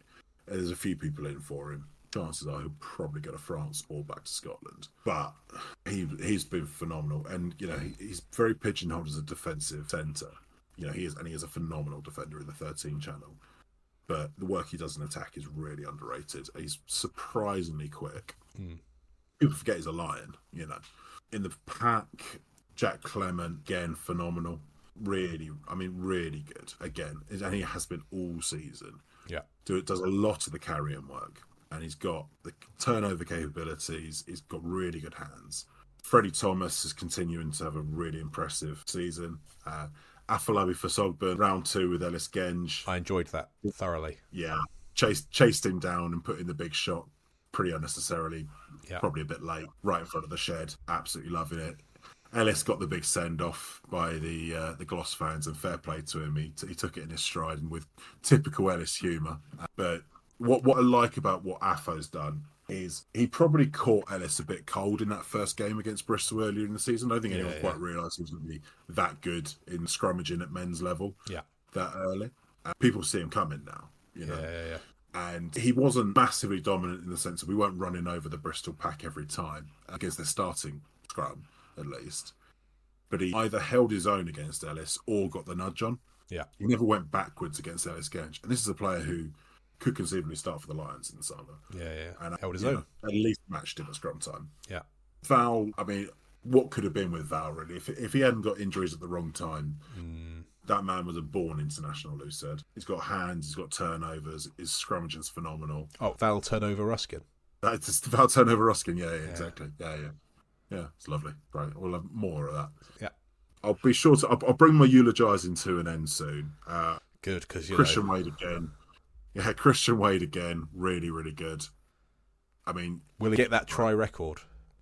there's a few people in for him. Chances are he'll probably go to France or back to Scotland. But he's been phenomenal, and he's very pigeonholed as a defensive centre. He is a phenomenal defender in the 13 channel. But the work he does in attack is really underrated. He's surprisingly quick. People forget he's a Lion. In the pack, Jack Clement, again, phenomenal. Really good. Again, and he has been all season. Yeah. Does a lot of the carrying work, and he's got the turnover capabilities. He's got really good hands. Freddie Thomas is continuing to have a really impressive season. Afolabi for Sogburn, round 2 with Ellis Genge. I enjoyed that thoroughly. Yeah, chased him down and put in the big shot pretty unnecessarily. Yeah. Probably a bit late, right in front of the shed. Absolutely loving it. Ellis got the big send off by the Gloss fans, and fair play to him. He took it in his stride and with typical Ellis humour. But what I like about what Afo's done is he probably caught Ellis a bit cold in that first game against Bristol earlier in the season. I don't think anyone quite realised he was going to be that good in scrummaging at men's level that early. People see him coming now, Yeah. And he wasn't massively dominant in the sense that we weren't running over the Bristol pack every time against their starting scrum, at least. But he either held his own against Ellis or got the nudge on. Yeah. He never went backwards against Ellis Genge. And this is a player who could conceivably start for the Lions in the summer. Yeah. And held his own. At least matched him at scrum time. Yeah. Val, what could have been with Val, really? If he hadn't got injuries at the wrong time, that man was a born international, Lou said. He's got hands, he's got turnovers, his scrummaging's phenomenal. Oh, Val turnover Ruskin. That's Val turnover Ruskin, yeah, exactly. Yeah, it's lovely. Right, we'll have more of that. Yeah. I'll be sure to... I'll bring my eulogising to an end soon. Good, because Christian Wade again. Yeah, Christian Wade again. Really, really good. Will he get that try record?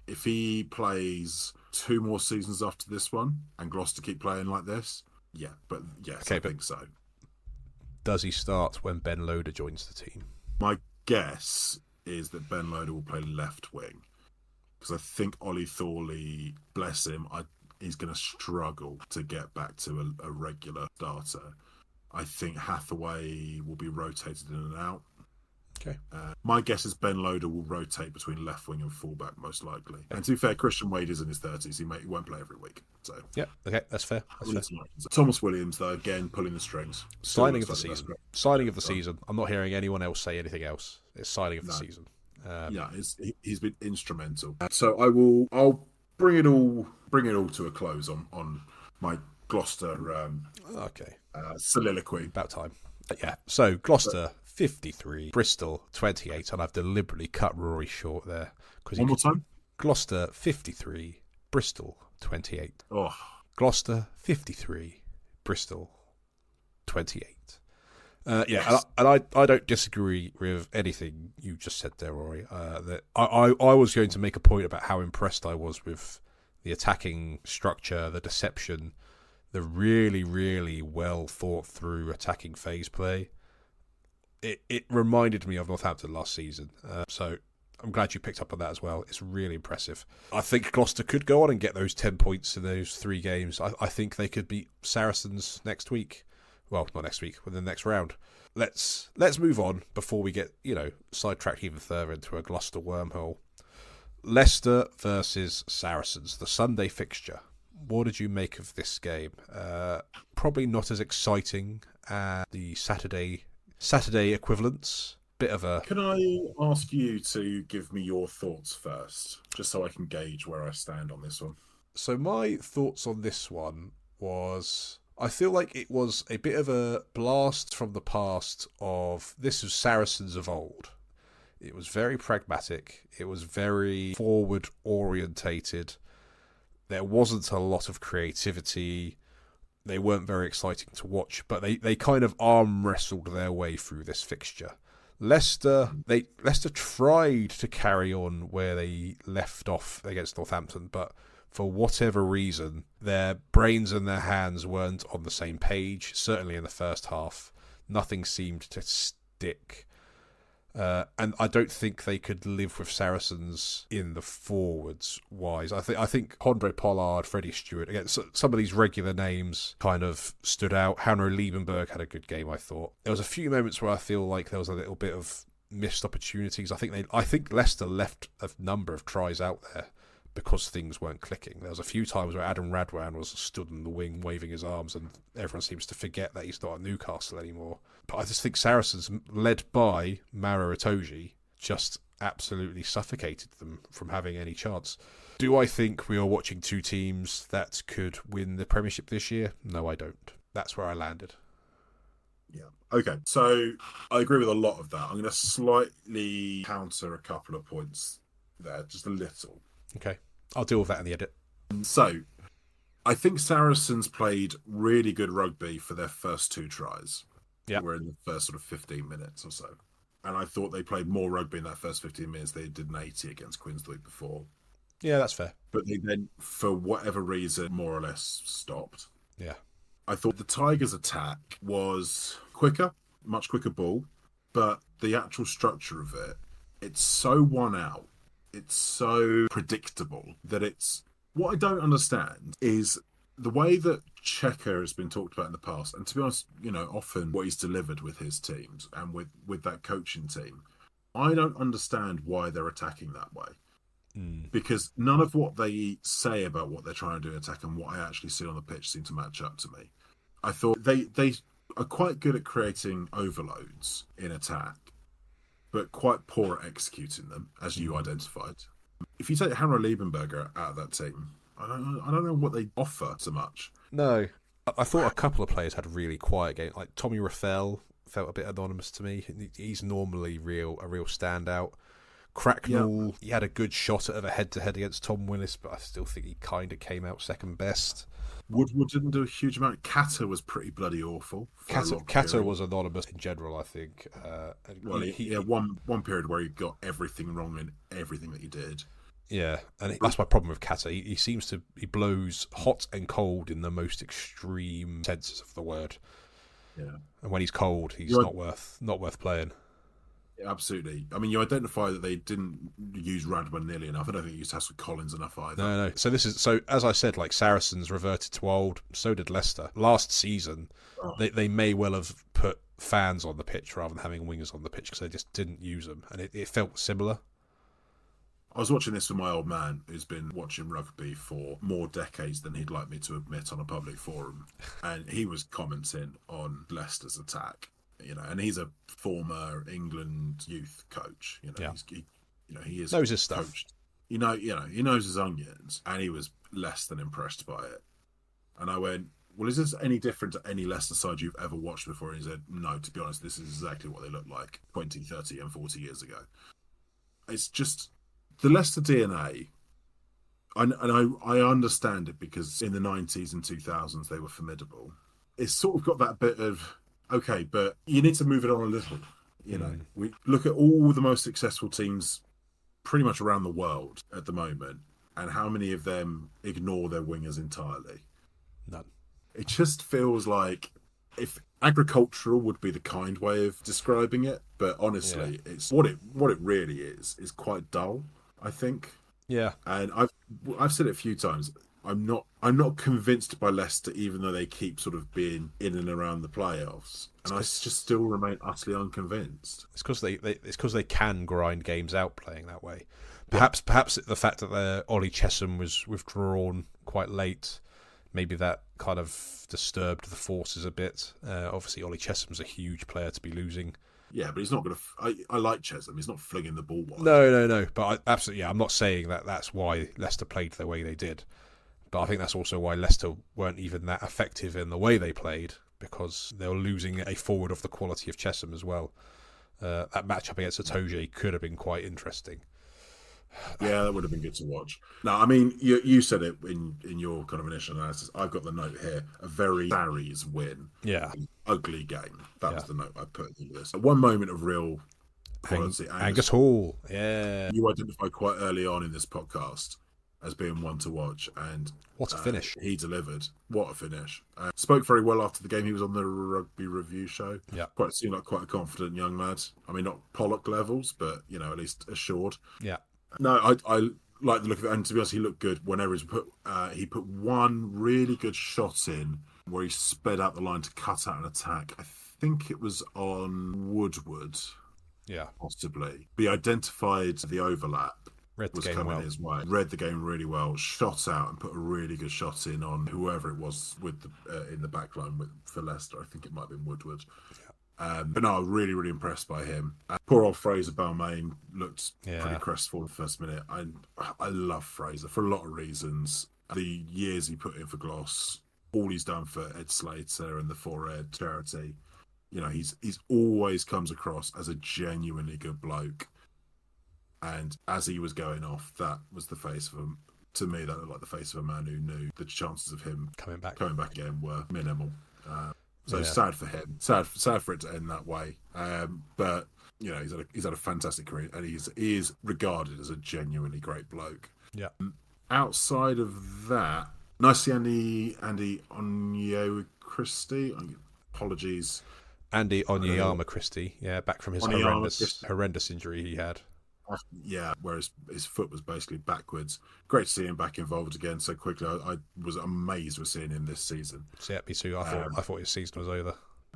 If he plays 2 more seasons after this one and Gloucester keep playing like this, I think so. Does he start when Ben Loader joins the team? My guess is that Ben Loader will play left wing, because I think Ollie Thorley, bless him, he's going to struggle to get back to a regular starter. I think Hathaway will be rotated in and out. Okay. My guess is Ben Loader will rotate between left wing and fullback, most likely. And to be fair, Christian Wade is in his 30s. He won't play every week. So yeah, okay, that's fair. Thomas Williams, though, again, pulling the strings. Signing of the season. Signing of the season. I'm not hearing anyone else say anything else. It's signing of the season. He's been instrumental. So I'll bring it all to a close on my Gloucester soliloquy. About time. Yeah. So Gloucester 53, Bristol 28, and I've deliberately cut Rory short there. One more time. Gloucester 53, Bristol 28. Oh. Gloucester 53, Bristol 28. Yes. And I don't disagree with anything you just said there, Rory. That I was going to make a point about how impressed I was with the attacking structure, the deception, the really, really well thought through attacking phase play. It reminded me of Northampton last season. So I'm glad you picked up on that as well. It's really impressive. I think Gloucester could go on and get those 10 points in those 3 games. I think they could beat Saracens next week. Well, not next week, within the next round. Let's move on before we get, sidetracked even further into a Gloucester wormhole. Leicester versus Saracens, the Sunday fixture. What did you make of this game? Probably not as exciting as the Saturday equivalents. Bit of a... Can I ask you to give me your thoughts first, just so I can gauge where I stand on this one? So my thoughts on this one was... I feel like it was a bit of a blast from the past of... This was Saracens of old. It was very pragmatic. It was very forward orientated. There wasn't a lot of creativity. They weren't very exciting to watch, but they kind of arm wrestled their way through this fixture. Leicester tried to carry on where they left off against Northampton, but for whatever reason, their brains and their hands weren't on the same page. Certainly in the first half, nothing seemed to stick. And I don't think they could live with Saracens in the forwards wise. I think Andre Pollard, Freddie Stewart, again, some of these regular names kind of stood out. Hanno Liebenberg had a good game, I thought. There was a few moments where I feel like there was a little bit of missed opportunities. I think Leicester left a number of tries out there because things weren't clicking. There was a few times where Adam Radwan was stood in the wing waving his arms, and everyone seems to forget that he's not at Newcastle anymore. But I just think Saracens, led by Mara Itoje, just absolutely suffocated them from having any chance. Do I think we are watching two teams that could win the Premiership this year? No, I don't. That's where I landed. Yeah. Okay. So I agree with a lot of that. I'm going to slightly counter a couple of points there, just a little. Okay. I'll deal with that in the edit. So I think Saracens played really good rugby for their first two tries. Yeah. Were in the first sort of 15 minutes or so. And I thought they played more rugby in that first 15 minutes than they did in 80 against Queens the week before. Yeah, that's fair. But they then, for whatever reason, more or less stopped. Yeah. I thought the Tigers' attack was quicker, much quicker ball, but the actual structure of it, it's so one out. It's so predictable that it's... What I don't understand is the way that Checker has been talked about in the past, and to be honest, often what he's delivered with his teams and with that coaching team, I don't understand why they're attacking that way. Because none of what they say about what they're trying to do in attack and what I actually see on the pitch seem to match up to me. I thought they are quite good at creating overloads in attack, but quite poor at executing them, as you identified. If you take Hanno Liebenberger out of that team, I don't know what they offer so much. No. I thought a couple of players had really quiet games. Like Tommy Referral felt a bit anonymous to me. He's normally a real standout. Cracknell, He had a good shot at a head-to-head against Tom Willis, but I still think he kind of came out second best. Woodward didn't do a huge amount. Catter was pretty bloody awful. Catter was anonymous in general, I think. He had one period where he got everything wrong in everything that he did. Yeah, and that's my problem with Catter. He blows hot and cold in the most extreme senses of the word. Yeah, and when he's cold, he's not worth playing. Yeah, absolutely. I mean, you identify that they didn't use Radwan nearly enough. I don't think they used Haskell Collins enough either. No. So as I said, like Saracens reverted to old. So did Leicester last season. They may well have put fans on the pitch rather than having wingers on the pitch because they just didn't use them, and it felt similar. I was watching this with my old man who's been watching rugby for more decades than he'd like me to admit on a public forum, and he was commenting on Leicester's attack. And he's a former England youth coach. He is knows his stuff. Coached. He knows his onions, and he was less than impressed by it. And I went, well, is this any different to any Leicester side you've ever watched before? And he said, no, to be honest, this is exactly what they looked like 20, 30 and 40 years ago. It's just the Leicester DNA. And I understand it because in the 90s and 2000s, they were formidable. It's sort of got that bit of... Okay, but you need to move it on a little. We look at all the most successful teams pretty much around the world at the moment, and how many of them ignore their wingers entirely? None. It just feels like if agricultural would be the kind way of describing it, but honestly, it's what it really is quite dull, I think. Yeah. And I've said it a few times. I'm not convinced by Leicester, even though they keep sort of being in and around the playoffs, and I just still remain utterly unconvinced. It's because they can grind games out playing that way. Perhaps the fact that Ollie Chesham was withdrawn quite late, maybe that kind of disturbed the forces a bit. Obviously, Ollie Chesham's a huge player to be losing. Yeah, but he's not going to... I like Chesham. He's not flinging the ball wide. No. But I'm not saying that that's why Leicester played the way they did. But I think that's also why Leicester weren't even that effective in the way they played, because they were losing a forward of the quality of Chesham as well. that matchup against Itoje could have been quite interesting. Yeah, that would have been good to watch. No, I mean, you said it in your kind of initial analysis. I've got the note here: a very Sarries win. Yeah, Ugly game. That was the note I put in this. One moment of real quality. Angus Hall. Yeah, you identified quite early on in this podcast as being one to watch, and what a finish. He delivered. What a finish. Spoke very well after the game. He was on the rugby review show. Yeah, seemed like quite a confident young lad. I mean, not Pollock levels, but at least assured. Yeah. No, I like the look of it, and to be honest, he looked good whenever he put one really good shot in where he sped out the line to cut out an attack. I think it was on Woodward. Yeah, possibly. He identified the overlap. Was coming his way. Read the game really well. Shot out and put a really good shot in on whoever it was with in the back line for Leicester. I think it might have been Woodward. Yeah. But no, really, really impressed by him. Poor old Fraser Balmain looked pretty crestfallen the first minute. I love Fraser for a lot of reasons. The years he put in for Gloss, all he's done for Ed Slater and the 4Ed charity. He's always comes across as a genuinely good bloke. And as he was going off, that was the face of him. To me, that looked like the face of a man who knew the chances of him coming back again were minimal. Sad for him. Sad for it to end that way. But he's had a fantastic career, and he is regarded as a genuinely great bloke. Yeah. Outside of that, nice to see Andy Onyema-Christie. Apologies. Andy Onyema-Christie, back from his horrendous injury he had. Yeah, whereas his foot was basically backwards. Great to see him back involved again so quickly. I was amazed with seeing him this season. Yeah, me too. I thought his season was over.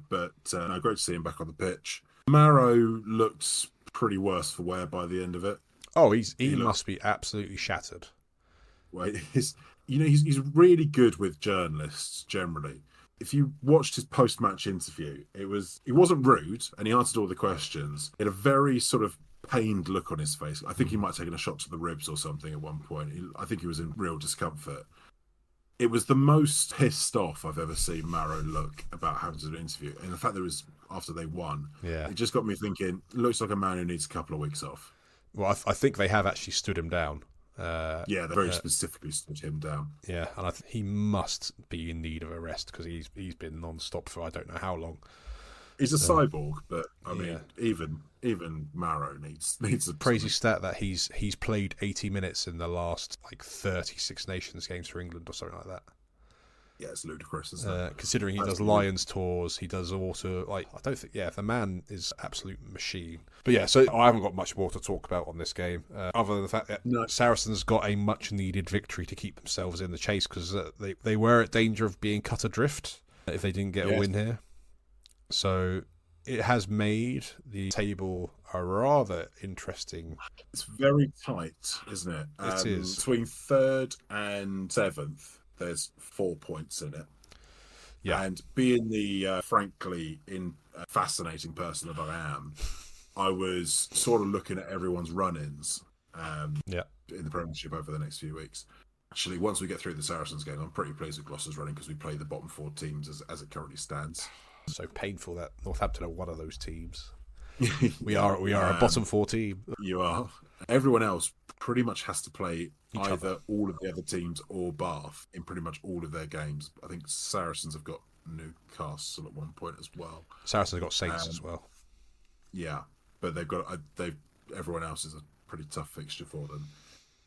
But great to see him back on the pitch. Marrow looked pretty worse for wear by the end of it. Oh, he must be absolutely shattered. Well, he's really good with journalists generally. If you watched his post-match interview, he wasn't rude and he answered all the questions. He had a very sort of pained look on his face. I think he might have taken a shot to the ribs or something at one point. I think he was in real discomfort. It was the most pissed off I've ever seen Marrow look about having to do an interview. And the fact that it was after they won, it just got me thinking, looks like a man who needs a couple of weeks off. Well, I think they have actually stood him down. They very specifically stood him down. Yeah, and he must be in need of a rest because he's been non-stop for I don't know how long. He's a cyborg, but I mean, even Marrow needs a crazy stat that he's played 80 minutes in the last 36 Nations games for England or something like that. Yeah, it's ludicrous, isn't it? Considering he does Lions tours, he does auto. I don't think. Yeah, the man is absolute machine. But yeah, so I haven't got much more to talk about on this game, other than the fact that Saracens got a much-needed victory to keep themselves in the chase because they were at danger of being cut adrift if they didn't get a win here. So it has made the table a rather interesting. It's very tight, isn't it? It is. Between 3rd and 7th, there's 4 points in it. Yeah. And being the, frankly, fascinating person that I am, I was sort of looking at everyone's run-ins in the Premiership over the next few weeks. Actually, once we get through the Saracens game, I'm pretty pleased with Gloucester's running because we play the bottom 4 teams as it currently stands. So painful that Northampton are one of those teams. We are a bottom 4 team. You are. Everyone else pretty much has to play either all of the other teams or Bath in pretty much all of their games. I think Saracens have got Newcastle at one point as well. Saracens have got Saints as well. Yeah, but everyone else is a pretty tough fixture for them.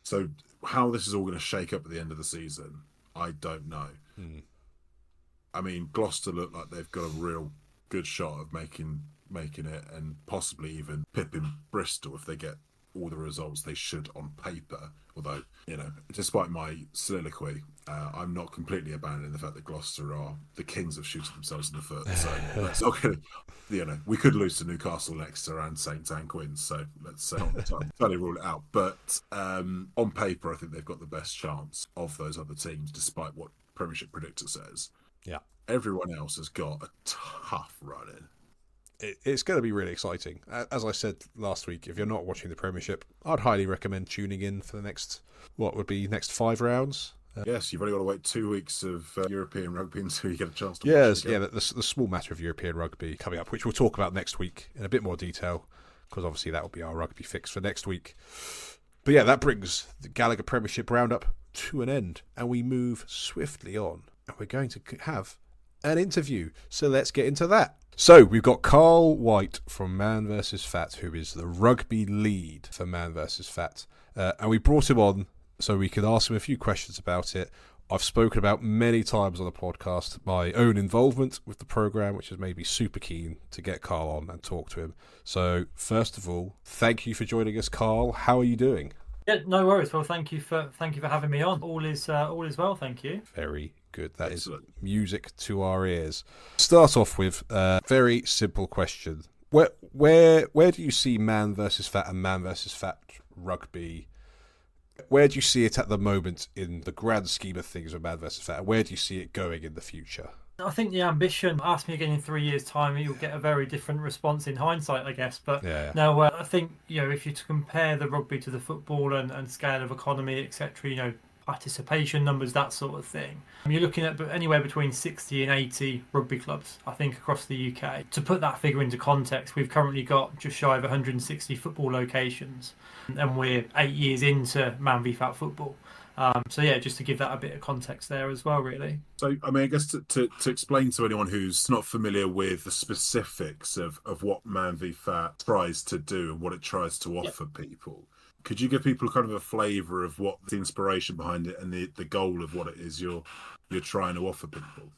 So how this is all going to shake up at the end of the season, I don't know. I mean, Gloucester look like they've got a real good shot of making it and possibly even pipping Bristol if they get all the results they should on paper. Although, despite my soliloquy, I'm not completely abandoning the fact that Gloucester are the kings of shooting themselves in the foot. So that's not going to, we could lose to Newcastle, Leicester and St Anne Quins. So let's not totally rule it out. But on paper, I think they've got the best chance of those other teams, despite what Premiership Predictor says. Yeah. Everyone else has got a tough run in. It's going to be really exciting. As I said last week, if you're not watching the Premiership, I'd highly recommend tuning in for the next 5 rounds. Yes, you've only got to wait 2 weeks of European rugby until you get a chance to Yes, watch it. the small matter of European rugby coming up, which we'll talk about next week in a bit more detail, because obviously that will be our rugby fix for next week. But yeah, that brings the Gallagher Premiership Roundup to an end, and we move swiftly on, and we're going to have an interview. So let's get into that. So we've got Karl White from ManvFAT, who is the rugby lead for ManvFAT, and we brought him on so we could ask him a few questions about it. I've spoken about many times on the podcast my own involvement with the programme, which has made me super keen to get Karl on and talk to him. So first of all, thank you for joining us, Karl. How are you doing? Yeah, no worries. Well, thank you for having me on. All is well, thank you. Very good. That Excellent. is music to our ears. Start off with a very simple question. Where do you see ManvFAT and ManvFAT Rugby? Where do you see it at the moment in the grand scheme of things with ManvFAT? Where do you see it going in the future? I think the ambition, ask me again in 3 years' time, you'll get a very different response in hindsight, I guess. But no, I think, if you're to compare the rugby to the football and scale of economy, etc., participation numbers, that sort of thing, you're looking at anywhere between 60 and 80 rugby clubs, I think, across the UK. To put that figure into context, we've currently got just shy of 160 football locations, and we're 8 years into ManvFAT football. So yeah, just to give that a bit of context there as well, really. So, I mean, I guess to explain to anyone who's not familiar with the specifics of what ManvFAT tries to do and what it tries to offer people, could you give people kind of a flavour of what the inspiration behind it and the goal of what it is you're trying to offer people?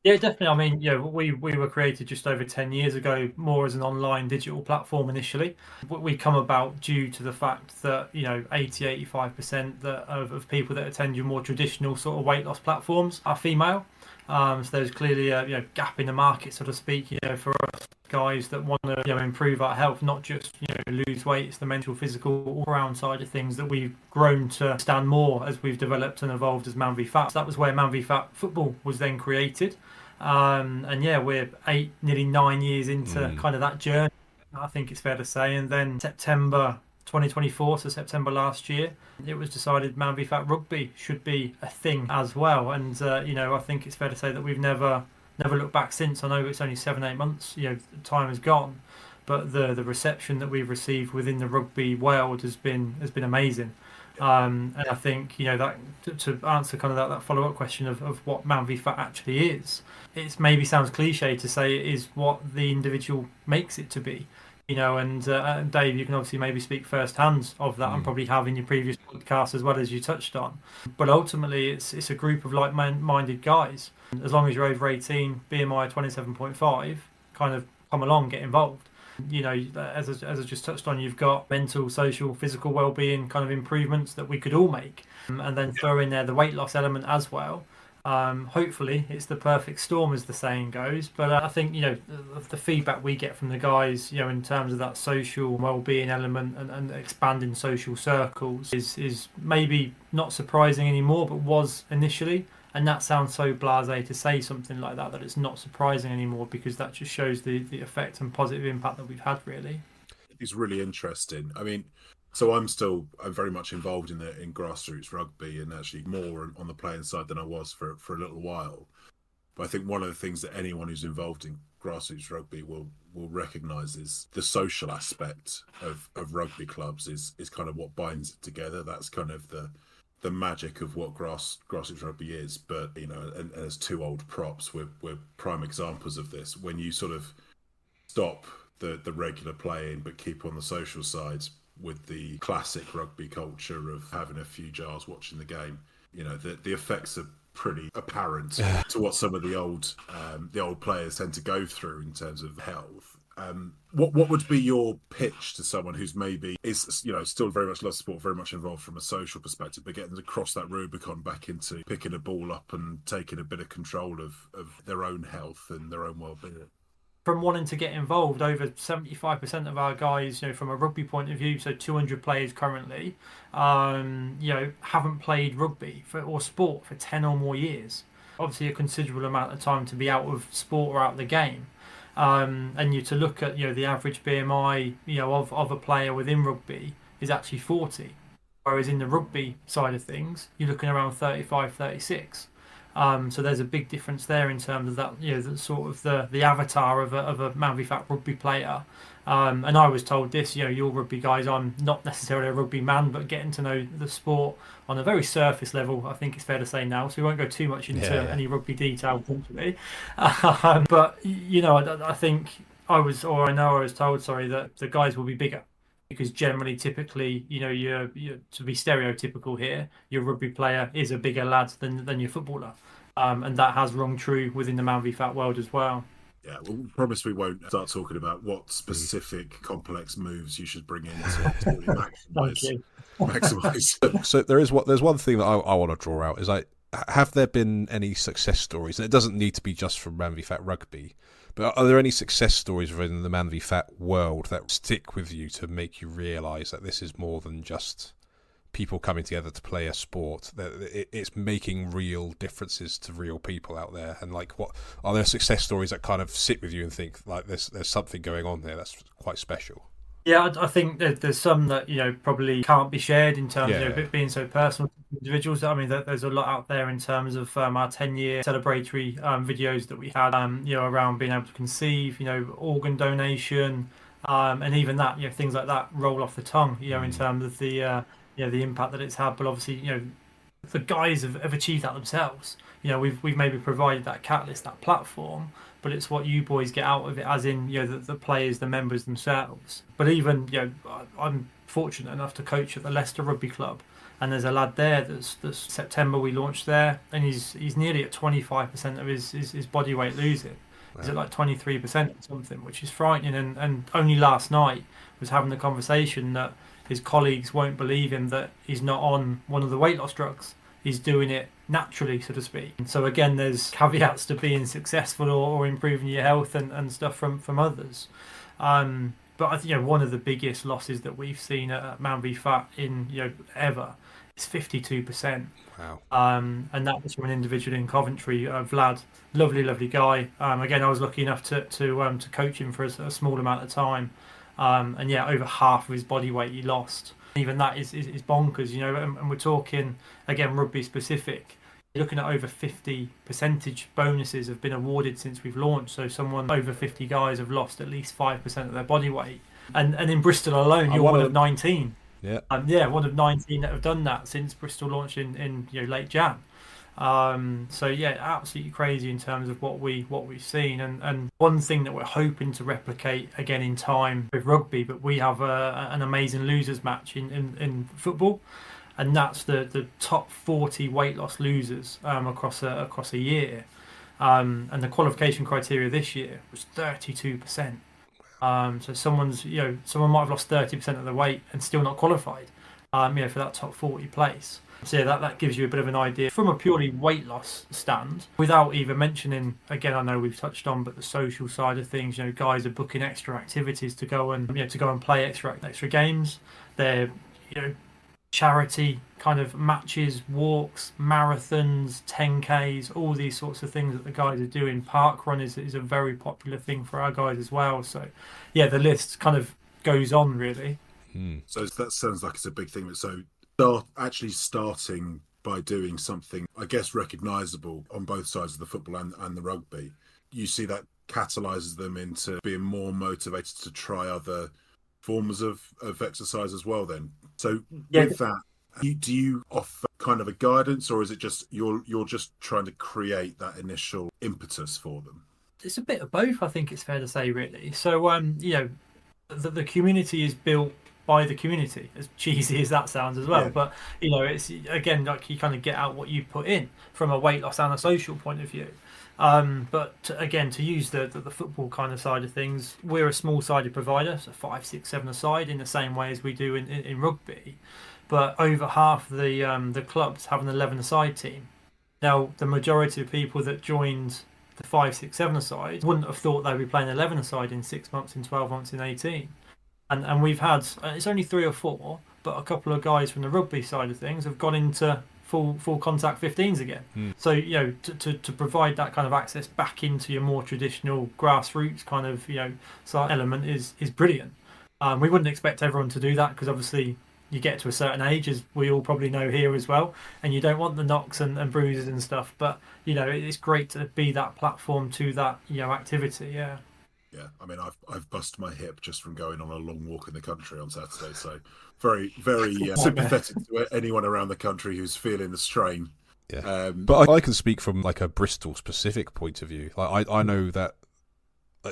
Yeah, definitely. I mean, we were created just over 10 years ago, more as an online digital platform initially. We come about due to the fact that, 80-85% of people that attend your more traditional sort of weight loss platforms are female. So there's clearly a gap in the market, so to speak, for us guys that want to improve our health, not just lose weight. It's the mental, physical, all-round side of things that we've grown to stand more as we've developed and evolved as ManvFAT. So that was where ManvFAT football was then created. And yeah, we're 8, nearly 9 years into kind of that journey, I think it's fair to say. And then September 2024, so September last year, it was decided ManvFAT Rugby should be a thing as well. And I think it's fair to say that we've never looked back since. I know it's only 7-8 months, time has gone, but the reception that we've received within the rugby world has been amazing. And I think that to answer kind of that follow-up question of what ManvFAT actually is, it maybe sounds cliche to say it is what the individual makes it to be. And Dave, you can obviously maybe speak firsthand of that and probably have in your previous podcast as well, as you touched on. But ultimately, it's a group of like-minded guys. As long as you're over 18, BMI 27.5, kind of come along, get involved. As I just touched on, you've got mental, social, physical well-being kind of improvements that we could all make, and then throw in there the weight loss element as well. Hopefully it's the perfect storm, as the saying goes. But I think the feedback we get from the guys in terms of that social well-being element and expanding social circles is maybe not surprising anymore, but was initially. And that sounds so blasé to say something like that it's not surprising anymore, because that just shows the effect and positive impact that we've had, really. It's really interesting. I mean, so I'm very much involved in grassroots rugby, and actually more on the playing side than I was for a little while. But I think one of the things that anyone who's involved in grassroots rugby will recognise is the social aspect of rugby clubs is kind of what binds it together. That's kind of the magic of what grassroots rugby is. But and as two old props, we're prime examples of this. When you sort of stop the regular playing but keep on the social side with the classic rugby culture of having a few jars watching the game, the effects are pretty apparent to what some of the old players tend to go through in terms of health. What would be your pitch to someone who's maybe is still very much loves sport, very much involved from a social perspective, but getting to cross that Rubicon back into picking a ball up and taking a bit of control of their own health and their own well-being? From wanting to get involved, over 75% of our guys, from a rugby point of view, so 200 players currently, haven't played rugby or sport for 10 or more years. Obviously a considerable amount of time to be out of sport or out of the game. And to look at the average BMI of a player within rugby is actually 40. Whereas in the rugby side of things, you're looking around 35, 36. So there's a big difference there in terms of that, the sort of the avatar of a ManvFAT rugby player. And I was told this, you're rugby guys, I'm not necessarily a rugby man, but getting to know the sport on a very surface level, I think it's fair to say now. So we won't go too much into any rugby detail, potentially. But, I think I was told, that the guys will be bigger. Because generally, typically, you're to be stereotypical here, your rugby player is a bigger lad than your footballer. And that has rung true within the ManvFAT world as well. Yeah, well, we promise we won't start talking about what specific complex moves you should bring in to maximise. So there's one thing that I want to draw out is have there been any success stories? And it doesn't need to be just from ManvFAT Rugby, but are there any success stories within the ManvFAT world that stick with you to make you realise that this is more than just people coming together to play a sport? That it's making real differences to real people out there. And what are there success stories that kind of sit with you and think there's something going on there that's quite special? Yeah, I think there's some that probably can't be shared in terms of it being so personal to individuals. I mean, there's a lot out there in terms of our 10-year celebratory videos that we had, around being able to conceive, organ donation, and even that, things like that roll off the tongue, in terms of the impact that it's had. But obviously, the guys have achieved that themselves. We've maybe provided that catalyst, that platform, but it's what you boys get out of it, as in the players, the members themselves. But even I'm fortunate enough to coach at the Gloucester Rugby Club, and there's a lad there that's September we launched there, and he's nearly at 25% of his body weight losing. Wow. He's at like 23% or something, which is frightening. And only last night was having the conversation that his colleagues won't believe him that he's not on one of the weight loss drugs. He's doing it naturally, so to speak. So again, there's caveats to being successful or improving your health and stuff from others. But I think one of the biggest losses that we've seen at ManvFAT in ever is 52%. Wow. And that was from an individual in Coventry, Vlad, lovely guy. Again, I was lucky enough to coach him for a small amount of time. And over half of his body weight he lost. Even that is bonkers, and we're talking, again, rugby specific. You're looking at over 50 percentage bonuses have been awarded since we've launched. So over 50 guys have lost at least 5% of their body weight. And in Bristol alone, you're one of 19. Yeah. One of 19 that have done that since Bristol launched in late Jan. Absolutely crazy in terms of what we've seen, and one thing that we're hoping to replicate again in time with rugby, but we have an amazing losers match in football, and that's the top 40 weight loss losers across a year, and the qualification criteria this year was 32%. So someone might have lost 30% of their weight and still not qualified, for that top 40 place. So that gives you a bit of an idea from a purely weight loss stand, without even mentioning, again, I know we've touched on, but the social side of things. Guys are booking extra activities to go and play extra games. They're charity kind of matches, walks, marathons, 10Ks, all these sorts of things that the guys are doing. Park run is a very popular thing for our guys as well. So the list kind of goes on really. So that sounds like it's a big thing. So actually starting by doing something, I guess, recognisable on both sides of the football and the rugby, you see that catalyses them into being more motivated to try other forms of exercise as well then. So with that, do you offer kind of a guidance, or is it just you're just trying to create that initial impetus for them? It's a bit of both, I think it's fair to say, really. So the community is built by the community, as cheesy as that sounds as well. But it's, again, like, you kind of get out what you put in from a weight loss and a social point of view. But to use the football kind of side of things, we're a small-sided provider, so 5, 6, 7 a side, in the same way as we do in rugby. But over half the clubs have an 11 a side team. Now, the majority of people that joined the 5, 6, 7 a side wouldn't have thought they'd be playing 11 a side in 6 months, in 12 months, in 18. And we've had, it's only 3 or 4, but a couple of guys from the rugby side of things have gone into full contact 15s again. So to provide that kind of access back into your more traditional grassroots kind of element is brilliant. We wouldn't expect everyone to do that, because obviously you get to a certain age, as we all probably know here as well, and you don't want the knocks and bruises and stuff. But it's great to be that platform to that activity. Yeah. Yeah, I mean, I've busted my hip just from going on a long walk in the country on Saturday. So very, very sympathetic to anyone around the country who's feeling the strain. Yeah, but I can speak from like a Bristol specific point of view. Like I know that.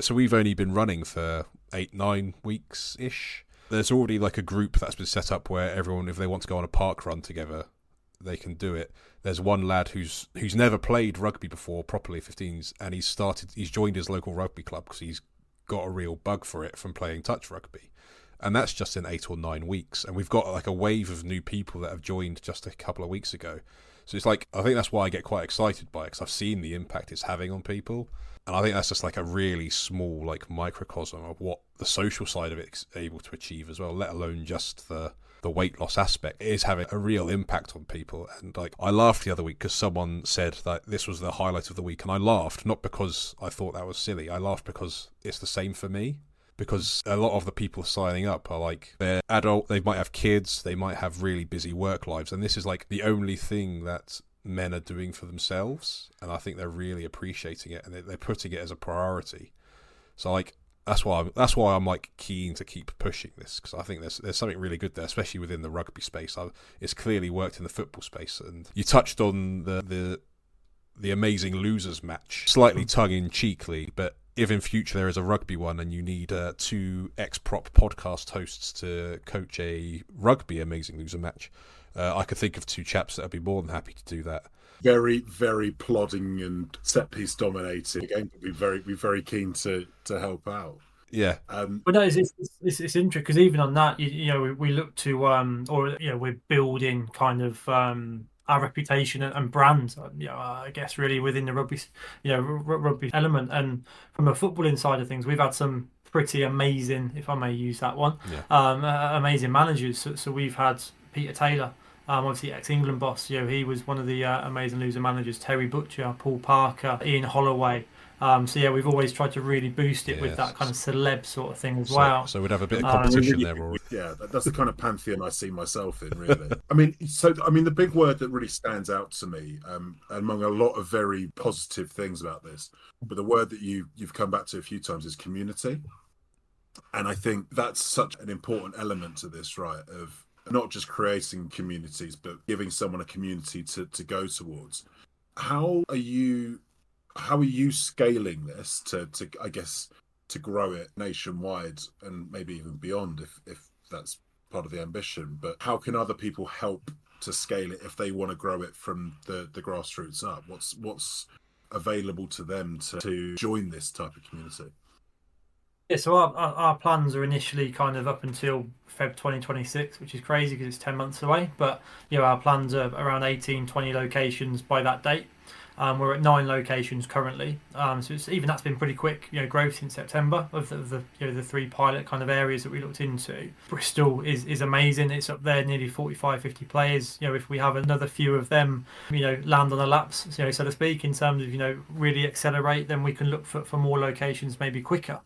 So we've only been running for 8-9 weeks ish. There's already like a group that's been set up where everyone, if they want to go on a park run together, they can do it. There's one lad who's never played rugby before properly, 15s, and he's joined his local rugby club because he's got a real bug for it from playing touch rugby, and that's just in 8 or 9 weeks. And we've got like a wave of new people that have joined just a couple of weeks ago. So it's like, I think that's why I get quite excited by it, because I've seen the impact it's having on people, and I think that's just like a really small like microcosm of what the social side of it is able to achieve as well, let alone just the weight loss aspect. It is having a real impact on people. And like, I laughed the other week because someone said that this was the highlight of the week, and I laughed not because I thought that was silly. I laughed because it's the same for me, because a lot of the people signing up are like, they're adult, they might have kids, they might have really busy work lives, and this is like the only thing that men are doing for themselves, and I think they're really appreciating it, and they're putting it as a priority. So like, that's why I'm like keen to keep pushing this, because I think there's something really good there, especially within the rugby space. It's clearly worked in the football space, and you touched on the Amazing Losers match, slightly tongue-in-cheekly, but if in future there is a rugby one and you need 2 ex-prop podcast hosts to coach a rugby Amazing Loser match, I could think of 2 chaps that would be more than happy to do that. Very, very plodding and set piece dominating. Again, be very keen to help out. Yeah. But no, it's interesting, because even on that, we look to we're building kind of our reputation and brand, I guess, really within the rugby, rugby element. And from a footballing side of things, we've had some pretty amazing, if I may use that one, amazing managers. So we've had Peter Taylor, obviously ex-England boss. He was one of the Amazing Loser managers. Terry Butcher, Paul Parker, Ian Holloway. We've always tried to really boost it with that kind of celeb sort of thing as well. So we'd have a bit of competition there, Rory. Yeah, that's the kind of pantheon I see myself in, really. I mean, the big word that really stands out to me, among a lot of very positive things about this, but the word that you've come back to a few times is community. And I think that's such an important element to this, right? Of not just creating communities, but giving someone a community to go towards. How are you scaling this to grow it nationwide and maybe even beyond, if that's part of the ambition? But how can other people help to scale it if they want to grow it from the grassroots up? What's available to them to join this type of community? Yeah, so our plans are initially kind of up until Feb 2026, which is crazy because it's 10 months away. But our plans are around 18-20 locations by that date. We're at 9 locations currently, so that's been pretty quick. Growth since September of the 3 pilot kind of areas that we looked into. Bristol is amazing. It's up there, nearly 45-50 players. If we have another few of them, land on the laps, so to speak, in terms of really accelerate, then we can look for more locations maybe quicker.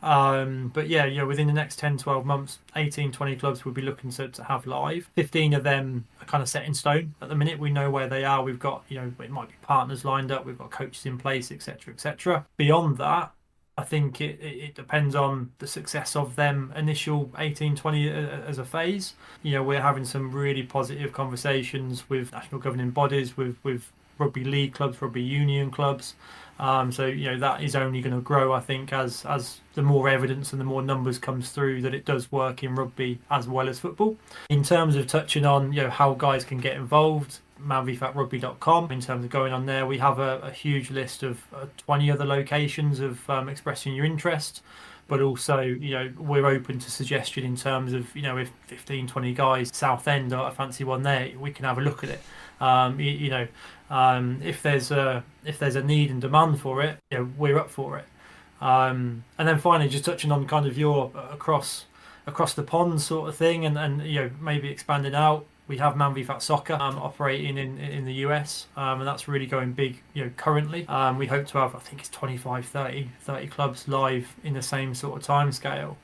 But within the next 10-12 months, 18-20 clubs we'll be looking to have live. 15 of them are kind of set in stone at the minute. We know where they are. We've got, it might be partners lined up. We've got coaches in place, etc., etc. Beyond that, I think it depends on the success of them initial 18-20 as a phase. We're having some really positive conversations with national governing bodies, with rugby league clubs, rugby union clubs. That is only going to grow, I think, as the more evidence and the more numbers comes through that it does work in rugby as well as football. In terms of touching on how guys can get involved, ManvFAT in terms of going on there, we have a huge list of 20 other locations of expressing your interest. But also, we're open to suggestion in terms of, if 15-20 guys, Southend, I fancy one there, we can have a look at it. If there's a need and demand for it, we're up for it. And then finally, just touching on kind of your across the pond sort of thing, and maybe expanding out. We have ManvFAT Soccer operating in the US, and that's really going big currently. We hope to have, I think it's 25, 30 clubs live in the same sort of time scale.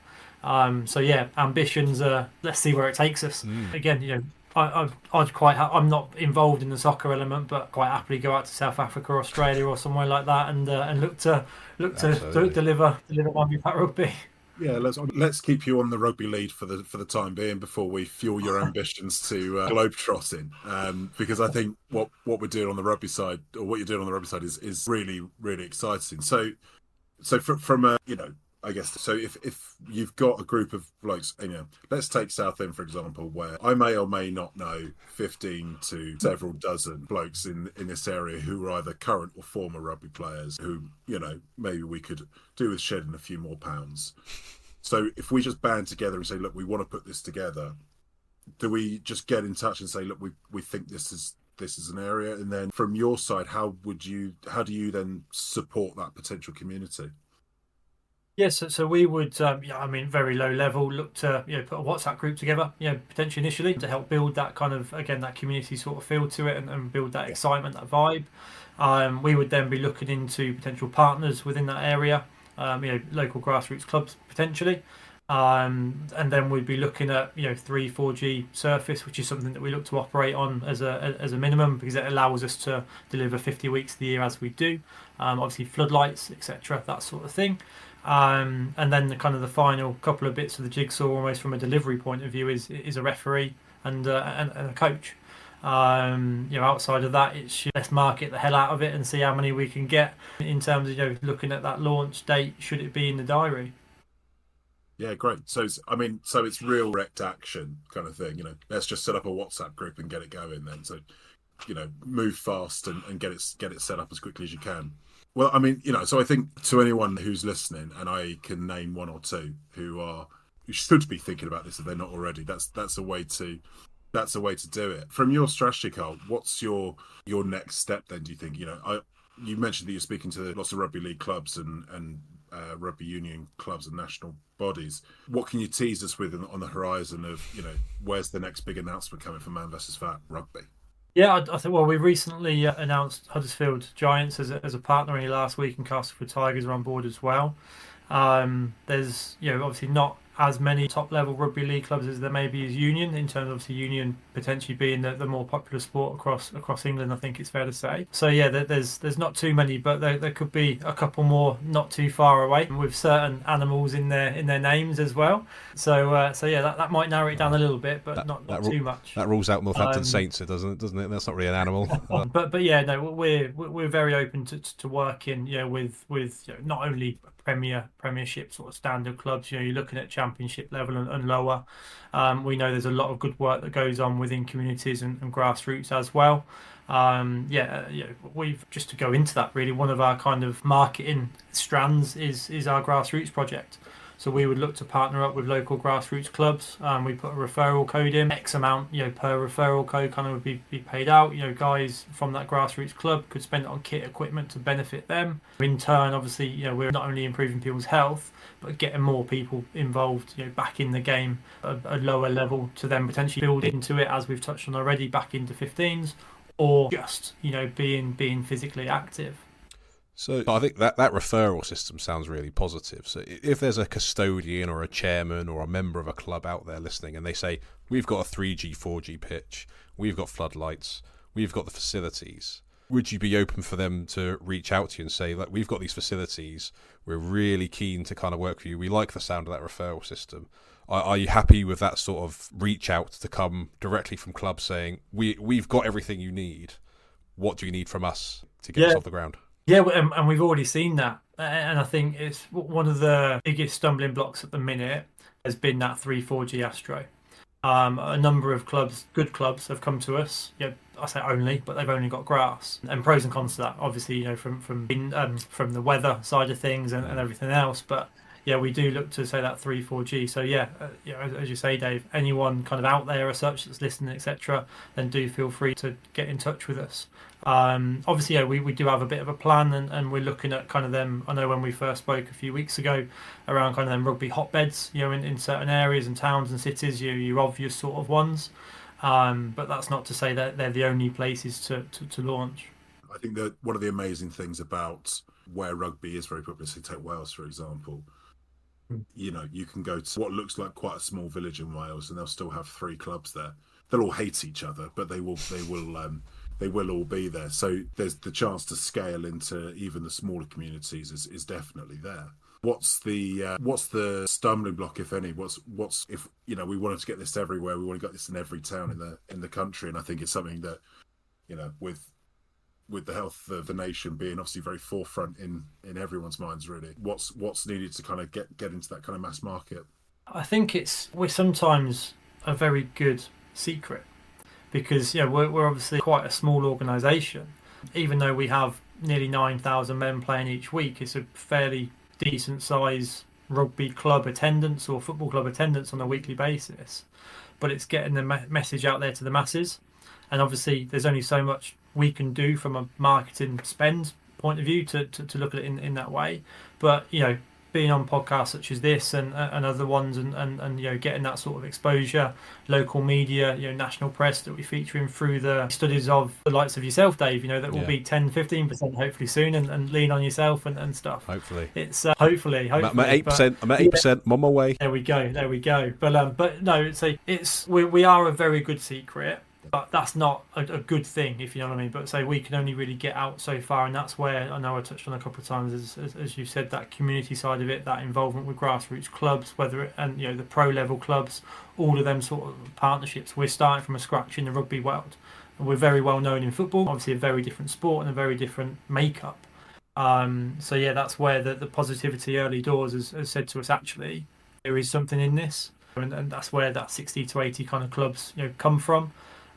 So yeah, ambitions are, let's see where it takes us. Again, I'm not involved in the soccer element, but quite happily go out to South Africa, Australia, or somewhere like that, and look to Absolutely. deliver ManvFAT Rugby. Yeah, let's keep you on the rugby lead for the time being before we fuel your ambitions to globetrotting. Because I think what we're doing on the rugby side, or what you're doing on the rugby side, is really really exciting. So from a I guess so. If you've got a group of blokes, let's take Southend for example, where I may or may not know 15 to several dozen blokes in this area who are either current or former rugby players, who maybe we could do with shedding a few more pounds. So if we just band together and say, look, we want to put this together, do we just get in touch and say, look, we think this is an area, and then from your side, how do you then support that potential community? Yes, so we would, very low level, look to put a WhatsApp group together, potentially initially to help build that kind of, again, that community sort of feel to it, and build that excitement, that vibe. We would then be looking into potential partners within that area, local grassroots clubs potentially, and then we'd be looking at 3-4G surface, which is something that we look to operate on as a minimum, because it allows us to deliver 50 weeks of the year as we do. Obviously floodlights, etc., that sort of thing. And then the final couple of bits of the jigsaw, almost from a delivery point of view, is a referee and a coach. Outside of that, it's let's market the hell out of it and see how many we can get in terms of looking at that launch date, should it be in the diary. Yeah, great. So it's real direct action kind of thing. Let's just set up a WhatsApp group and get it going then. So move fast and get it set up as quickly as you can. Well, so I think to anyone who's listening, and I can name one or two who should be thinking about this if they're not already, that's a way to do it. From your strategy, Karl, what's your next step then, do you think? You mentioned that you're speaking to lots of rugby league clubs and rugby union clubs and national bodies. What can you tease us with on the horizon of, where's the next big announcement coming for ManvFAT Rugby? Yeah, I think, well, we recently announced Huddersfield Giants as a partner only last week, and Castleford Tigers are on board as well. There's obviously not as many top level rugby league clubs as there maybe is Union, in terms of obviously Union potentially being the more popular sport across England, I think it's fair to say. So yeah, there's not too many, but there could be a couple more not too far away, with certain animals in their names as well. So yeah, that might narrow it down a little bit, but not too much. That rules out Northampton Saints, doesn't it? That's not really an animal. But yeah, no, we're very open to working with not only Premiership sort of standard clubs. You're looking at Championship level and lower. We know there's a lot of good work that goes on within communities and grassroots as well. We've, just to go into that, really, one of our kind of marketing strands is our grassroots project. So we would look to partner up with local grassroots clubs. We put a referral code in, X amount, per referral code kind of would be paid out. Guys from that grassroots club could spend it on kit equipment to benefit them. In turn, obviously, we're not only improving people's health, but getting more people involved, back in the game at a lower level, to then potentially build into it, as we've touched on already, back into 15s, or just, being physically active. So I think that referral system sounds really positive. So if there's a custodian or a chairman or a member of a club out there listening, and they say, we've got a 3G, 4G pitch, we've got floodlights, we've got the facilities, would you be open for them to reach out to you and say, like, we've got these facilities, we're really keen to kind of work with you, we like the sound of that referral system? Are you happy with that sort of reach out to come directly from clubs saying, we've got everything you need, what do you need from us to get us off the ground? Yeah, and we've already seen that. And I think it's one of the biggest stumbling blocks at the minute has been that 3-4G Astro. A number of clubs, good clubs, have come to us. I say only, but they've only got grass. And pros and cons to that, obviously, from the weather side of things and everything else. But yeah, we do look to say that 3-4G. So yeah, as you say, Dave, anyone kind of out there as such that's listening, etc., then do feel free to get in touch with us. Obviously, we do have a bit of a plan, and we're looking at kind of them. I know when we first spoke a few weeks ago around kind of them rugby hotbeds, in certain areas and towns and cities, your obvious sort of ones. But that's not to say that they're the only places to launch. I think that one of the amazing things about where rugby is very popular, so take Wales for example, You can go to what looks like quite a small village in Wales, and they'll still have 3 clubs there. They'll all hate each other, but they will all be there. So there's the chance to scale into even the smaller communities is definitely there. What's the stumbling block, if any? What's if we wanted to get this everywhere, we want to get this in every town in the country, and I think it's something that with the health of the nation being obviously very forefront in everyone's minds, really. What's needed to kind of get into that kind of mass market? I think we're sometimes a very good secret, because we're obviously quite a small organisation. Even though we have nearly 9,000 men playing each week, it's a fairly decent size rugby club attendance or football club attendance on a weekly basis. But it's getting the message out there to the masses, and obviously there's only so much we can do from a marketing spend point of view to look at it in that way. But being on podcasts such as this and other ones, and getting that sort of exposure, local media, national press that we feature in through the studies of the likes of yourself, Dave, that will be 10-15% hopefully soon, and lean on yourself and stuff. Hopefully. It's hopefully. I'm at 8%. I'm at 8%. I'm on my way. There we go. But no, we are a very good secret. But that's not a good thing, if you know what I mean. But we can only really get out so far, and that's where I know I touched on a couple of times, as you said, that community side of it, that involvement with grassroots clubs, the pro level clubs, all of them sort of partnerships. We're starting from a scratch in the rugby world, and we're very well known in football. Obviously, a very different sport and a very different makeup. That's where the positivity early doors has said to us, actually, there is something in this, and that's where that 60 to 80 kind of clubs come from.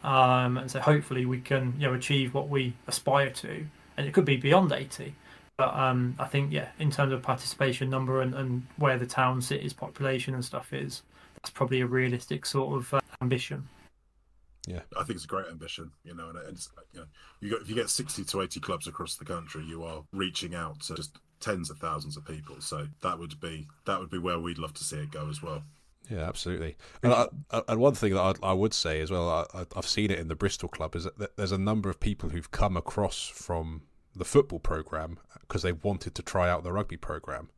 And so hopefully we can achieve what we aspire to, and it could be beyond 80. But I think in terms of participation number and where the town city's population and stuff is, that's probably a realistic sort of ambition. Yeah, I think it's a great ambition, and it's, if you get 60 to 80 clubs across the country, you are reaching out to just tens of thousands of people. So that would be where we'd love to see it go as well. Yeah, absolutely. And one thing that I would say as well, I've seen it in the Bristol club, is that there's a number of people who've come across from the football programme because they wanted to try out the rugby programme.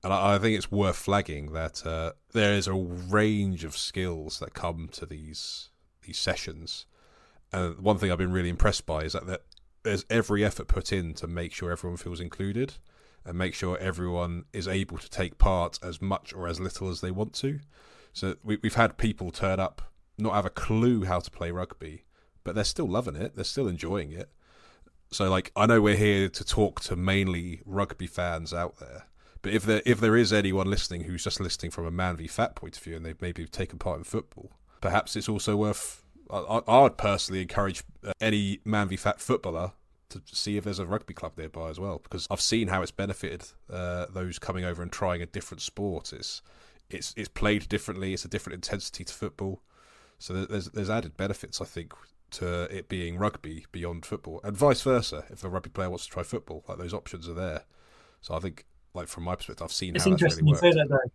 And I think it's worth flagging that there is a range of skills that come to these sessions. And one thing I've been really impressed by is that there's every effort put in to make sure everyone feels included, and make sure everyone is able to take part as much or as little as they want to. So we've had people turn up, not have a clue how to play rugby, but they're still loving it, they're still enjoying it. So I know we're here to talk to mainly rugby fans out there, but if there is anyone listening who's just listening from a ManvFAT point of view, and they've maybe taken part in football, perhaps it's also worth, I would personally encourage any ManvFAT footballer to see if there's a rugby club nearby as well, because I've seen how it's benefited those coming over and trying a different sport. It's played differently. It's a different intensity to football, so there's added benefits, I think, to it being rugby beyond football, and vice versa. If a rugby player wants to try football, those options are there. So I think, from my perspective, I've seen how that's really worked. You say that, though.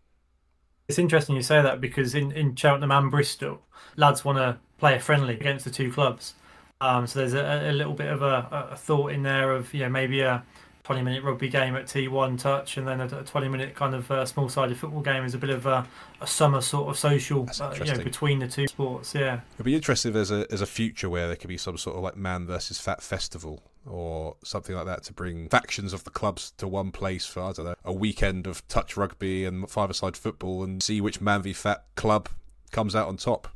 It's interesting you say that, because in Cheltenham and Bristol, lads want to play a friendly against the two clubs. So there's a little bit of a thought in there of maybe a 20-minute rugby game at T1 touch, and then a 20-minute kind of small-sided football game is a bit of a summer sort of social between the two sports. Yeah, it'd be interesting if there's a future where there could be some sort of Man versus Fat festival or something like that to bring factions of the clubs to one place for, I don't know, a weekend of touch rugby and five-a-side football, and see which ManvFAT club comes out on top.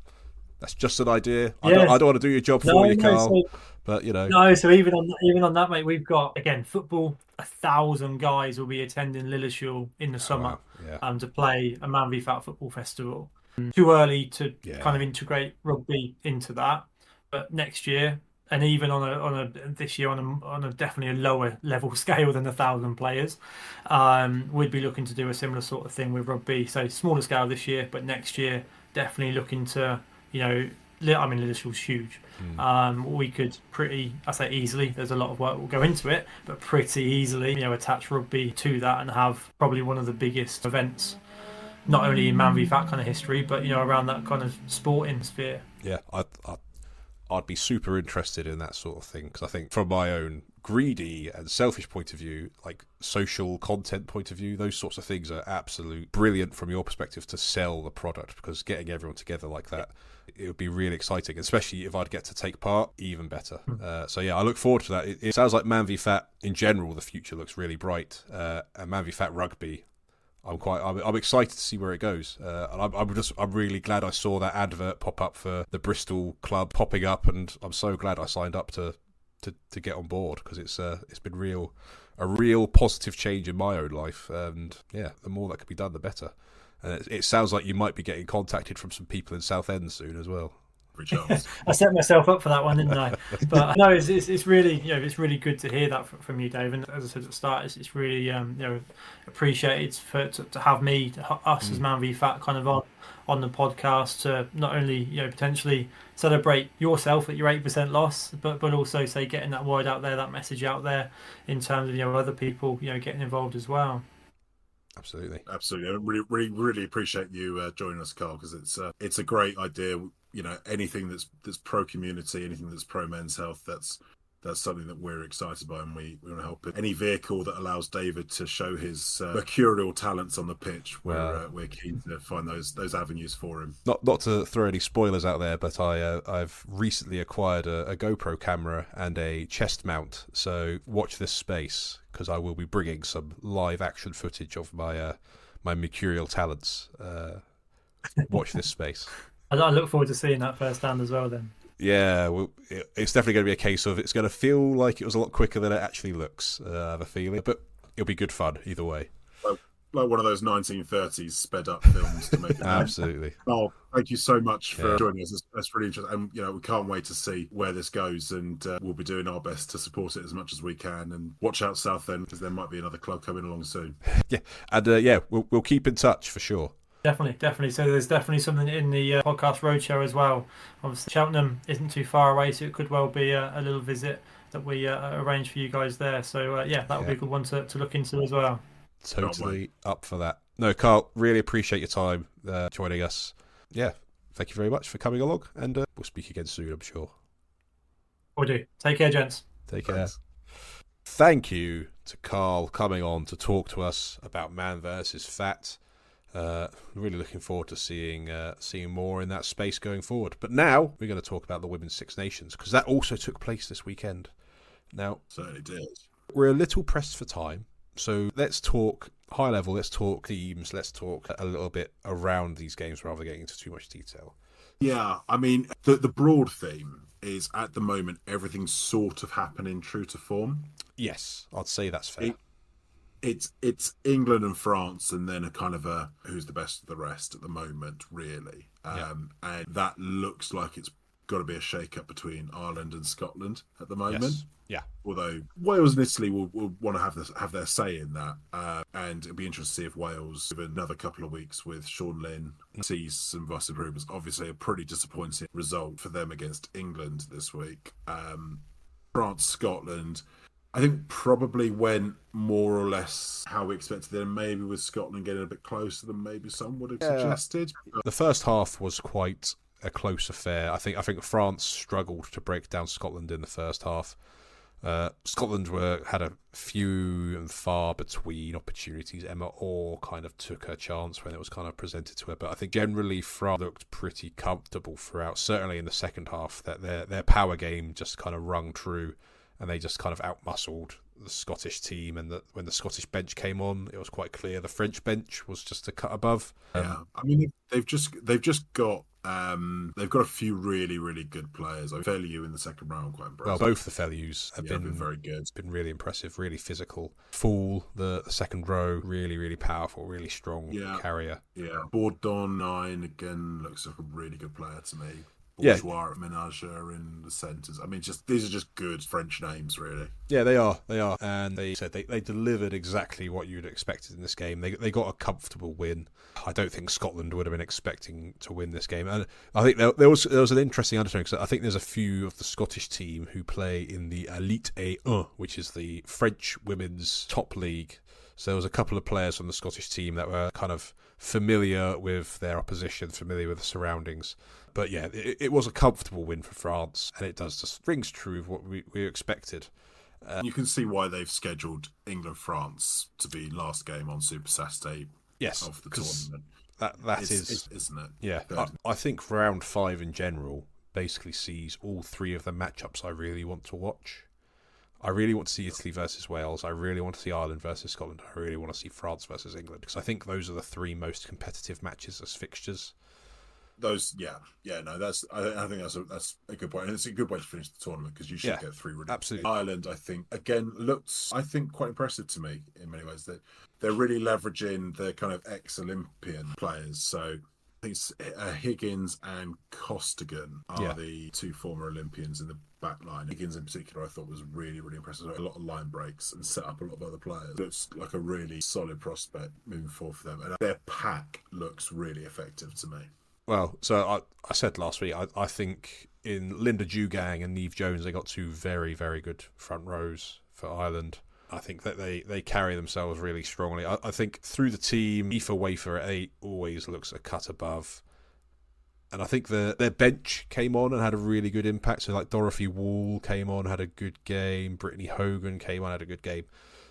That's just an idea. Yeah. I don't want to do your job for you, Carl. But No, so even on that, mate, we've got, again, football. 1,000 guys will be attending Lilleshall in the summer to play a ManvFAT football festival. Too early to kind of integrate rugby into that, but next year, and even this year on a definitely a lower level scale than 1,000 players, we'd be looking to do a similar sort of thing with rugby. So smaller scale this year, but next year definitely looking to. Lilleshall's huge. We could I say easily, there's a lot of work will go into it, but pretty easily, attach rugby to that and have probably one of the biggest events, not only in ManvFAT kind of history, but around that kind of sporting sphere. Yeah, I'd be super interested in that sort of thing, because I think from my own greedy and selfish point of view, like social content point of view, those sorts of things are absolute brilliant from your perspective to sell the product, because getting everyone together like that, it would be really exciting, especially if I'd get to take part, even better. So yeah, I look forward to that. It sounds like ManvFAT in general, the future looks really bright, and ManvFAT Rugby, I'm excited to see where it goes, and I'm really glad I saw that advert pop up for the Bristol club popping up, and I'm so glad I signed up to get on board, because it's been a real positive change in my own life, and yeah, the more that could be done, the better. And it sounds like you might be getting contacted from some people in Southend soon as well. I set myself up for that one, didn't I? But no, it's really, it's really good to hear that from you, Dave. And as I said at the start, it's really appreciated to have us as ManvFAT kind of on the podcast to not only potentially celebrate yourself at your 8% loss, but also say getting that word out there, that message out there in terms of other people getting involved as well. Absolutely. I really appreciate you joining us, Karl, because it's a great idea. Anything that's pro community, anything that's pro men's health, that's something that we're excited by, and we want to help it. Any vehicle that allows David to show his mercurial talents on the pitch, we're keen to find those avenues for him. Not to throw any spoilers out there, but I've recently acquired a GoPro camera and a chest mount, so watch this space, because I will be bringing some live action footage of my mercurial talents. Watch this space. I look forward to seeing that firsthand as well then. Yeah, well, it's definitely going to be a case of it's going to feel like it was a lot quicker than it actually looks, I have a feeling. But it'll be good fun either way. Like one of those 1930s sped up films to make it. Absolutely. Oh, thank you so much for joining us. That's really interesting. And we can't wait to see where this goes, and we'll be doing our best to support it as much as we can. And watch out Southend, because there might be another club coming along soon. Yeah, and we'll keep in touch for sure. Definitely. So there's definitely something in the podcast roadshow as well. Obviously, Cheltenham isn't too far away, so it could well be a little visit that we arrange for you guys there. So that would be a good one to look into as well. Totally up for that. No, Karl, really appreciate your time joining us. Yeah, thank you very much for coming along, and we'll speak again soon, I'm sure. Will do. Take care, gents. Take care. Thank you to Karl coming on to talk to us about Man versus Fat. Really looking forward to seeing more in that space going forward. But now we're going to talk about the Women's Six Nations, because that also took place this weekend. Now, certainly did. We're a little pressed for time, so let's talk high level. Let's talk themes. Let's talk a little bit around these games rather than getting into too much detail. Yeah, I mean, the broad theme is at the moment everything's sort of happening true to form. Yes, I'd say that's fair. It's England and France, and then a kind of a who's the best of the rest at the moment, really. And that looks like it's got to be a shake-up between Ireland and Scotland at the moment. Yes. Yeah. Although Wales and Italy will want to have their say in that, and it'll be interesting to see if Wales, given another couple of weeks with Sean Lynn, sees some vast improvements. Obviously, a pretty disappointing result for them against England this week. France, Scotland, I think probably went more or less how we expected them, maybe with Scotland getting a bit closer than maybe some would have suggested. The first half was quite a close affair. I think France struggled to break down Scotland in the first half. Scotland had a few and far between opportunities. Emma Orr kind of took her chance when it was kind of presented to her, but I think generally France looked pretty comfortable throughout, certainly in the second half, that their power game just kind of rung true, and they just kind of outmuscled the Scottish team. And when the Scottish bench came on, it was quite clear the French bench was just a cut above. I mean, they've just got they've got a few really, really good players. Felliu in the second round, I'm quite impressed. Well, both the Fellius have been very good. It's been really impressive, really physical. Fool, the second row, really, really powerful, really strong carrier. Yeah, Bourdon 9 again looks like a really good player to me. Bourgeois, Ménager in the centres. I mean, these are just good French names, really. Yeah, they are. And they said they delivered exactly what you'd expected in this game. They got a comfortable win. I don't think Scotland would have been expecting to win this game. And I think there was an interesting undertone, because I think there's a few of the Scottish team who play in the Elite A1, which is the French women's top league. So there was a couple of players from the Scottish team that were kind of familiar with their opposition, familiar with the surroundings. But yeah, it was a comfortable win for France, and it just rings true of what we expected. You can see why they've scheduled England-France to be last game on Super Saturday of the tournament. That is, isn't it? Yeah, I think round 5 in general basically sees all 3 of the matchups I really want to watch. I really want to see Italy versus Wales. I really want to see Ireland versus Scotland. I really want to see France versus England, because I think those are the 3 most competitive matches as fixtures. Those, I think that's a good point, and it's a good way to finish the tournament, because you should get 3 really. Absolutely. Ireland, I think, again, looks quite impressive to me in many ways. That they're really leveraging the kind of ex-Olympian players. So I think Higgins and Costigan are the 2 former Olympians in the back line. Higgins in particular, I thought, was really, really impressive. A lot of line breaks and set up a lot of other players. Looks like a really solid prospect moving forward for them, and their pack looks really effective to me. Well, so I said last week, I think in Linda Dewgang and Niamh Jones, they got 2 very, very good front rows for Ireland. I think that they carry themselves really strongly. I think through the team, Aoife Wafer at 8 always looks a cut above. And I think their bench came on and had a really good impact. So like Dorothy Wall came on, had a good game. Brittany Hogan came on, had a good game.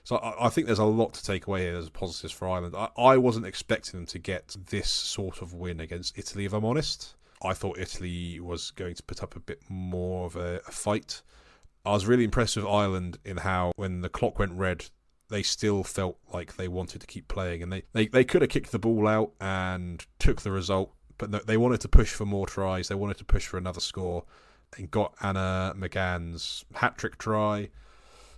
So I think there's a lot to take away here as positives for Ireland. I wasn't expecting them to get this sort of win against Italy, if I'm honest. I thought Italy was going to put up a bit more of a fight. I was really impressed with Ireland in how, when the clock went red, they still felt like they wanted to keep playing. And they could have kicked the ball out and took the result, but no, they wanted to push for more tries. They wanted to push for another score and got Anna McGann's hat-trick try.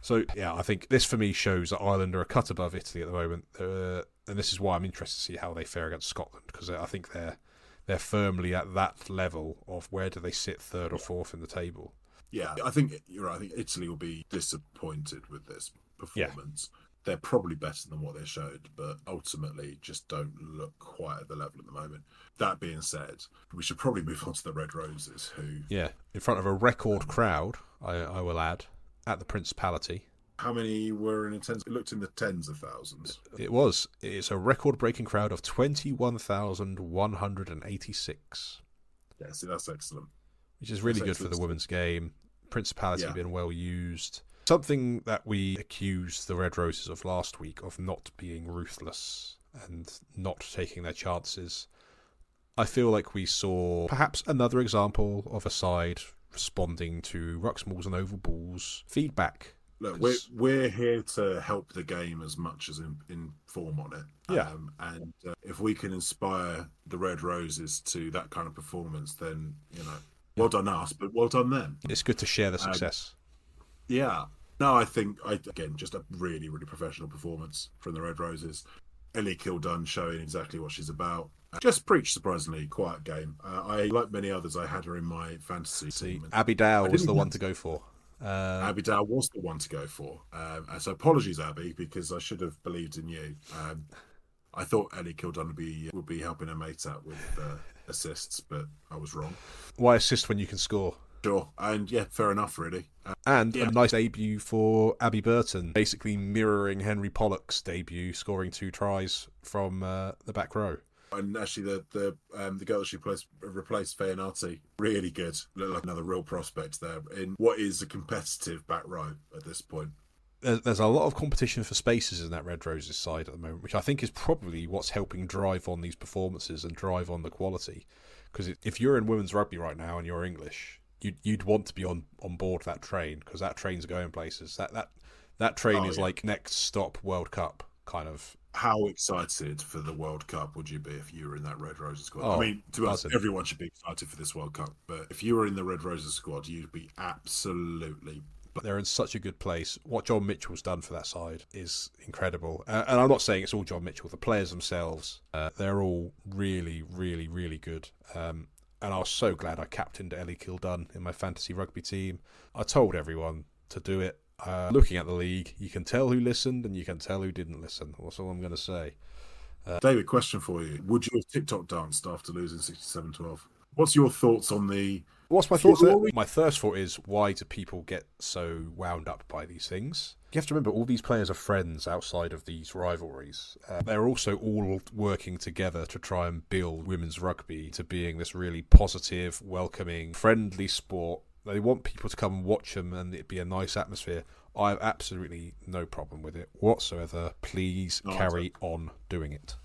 So, yeah, I think this for me shows that Ireland are a cut above Italy at the moment. And this is why I'm interested to see how they fare against Scotland, because I think they're firmly at that level of where do they sit, 3rd or 4th in the table. Yeah, I think you're right. I think Italy will be disappointed with this performance. Yeah. They're probably better than what they showed, but ultimately just don't look quite at the level at the moment. That being said, we should probably move on to the Red Roses, who... Yeah, in front of a record crowd, I will add, at the Principality. How many were in attendance? It looked in the tens of thousands. It was. It's a record-breaking crowd of 21,186. Yeah, see, that's excellent. Which is really good for the women's game. Principality being well used. Something that we accused the Red Roses of last week, of not being ruthless and not taking their chances. I feel like we saw perhaps another example of a side responding to rucks, mauls and oval balls feedback. Look, we're here to help the game as much as inform on it. Yeah. And if we can inspire the Red Roses to that kind of performance, then, well done us, but well done them. It's good to share the success. Yeah. No, I think, again, just a really, really professional performance from the Red Roses. Ellie Kildunn showing exactly what she's about. Just preached, surprisingly, quiet game. Like many others, I had her in my fantasy team. Abby Dow was the one to go for. Abby Dow was the one to go for. So apologies, Abby, because I should have believed in you. I thought Ellie Kildunn would be helping her mate out with assists, but I was wrong. Why assist when you can score? Sure, and fair enough, really. A nice debut for Abby Burton, basically mirroring Henry Pollock's debut, scoring 2 tries from the back row. And actually, the girl that she replaced Feyanati, really good. Looked like another real prospect there in what is a competitive back row at this point. There's a lot of competition for spaces in that Red Roses side at the moment, which I think is probably what's helping drive on these performances and drive on the quality. Because if you're in women's rugby right now and you're English, you'd want to be on board that train, because that train's going places. That train is like next stop World Cup kind of. How excited for the World Cup would you be if you were in that Red Roses squad? I mean, to us, everyone should be excited for this World Cup, but if you were in the Red Roses squad, you'd be absolutely... They're in such a good place. What John Mitchell's done for that side is incredible. And I'm not saying it's all John Mitchell. The players themselves, they're all really, really, really good. And I was so glad I captained Ellie Kildunn in my fantasy rugby team. I told everyone to do it. Looking at the league, you can tell who listened and you can tell who didn't listen. That's all I'm going to say. David, question for you. Would you have TikTok danced after losing 67-12? What's your thoughts on the... What's my thoughts? My first thought is, why do people get so wound up by these things? You have to remember, all these players are friends outside of these rivalries. They're also all working together to try and build women's rugby to being this really positive, welcoming, friendly sport they want people to come and watch them and it be a nice atmosphere, I have absolutely no problem with it whatsoever. Please carry on doing it.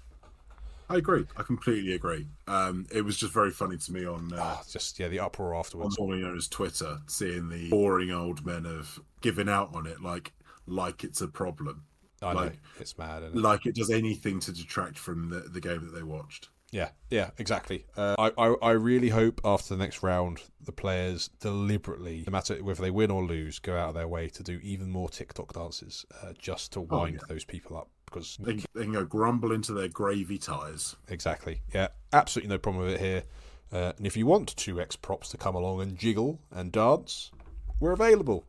I agree. I completely agree. It was just very funny to me on the uproar afterwards. On Molyneux's Twitter, seeing the boring old men of giving out on it like it's a problem. I know, it's mad. Isn't it? Like it does anything to detract from the game that they watched. Yeah, exactly. I really hope after the next round, the players deliberately, no matter whether they win or lose, go out of their way to do even more TikTok dances just to wind those people up. Because they can go grumble into their gravy ties. Exactly. Yeah, absolutely no problem with it here. And if you want 2X props to come along and jiggle and dance, we're available.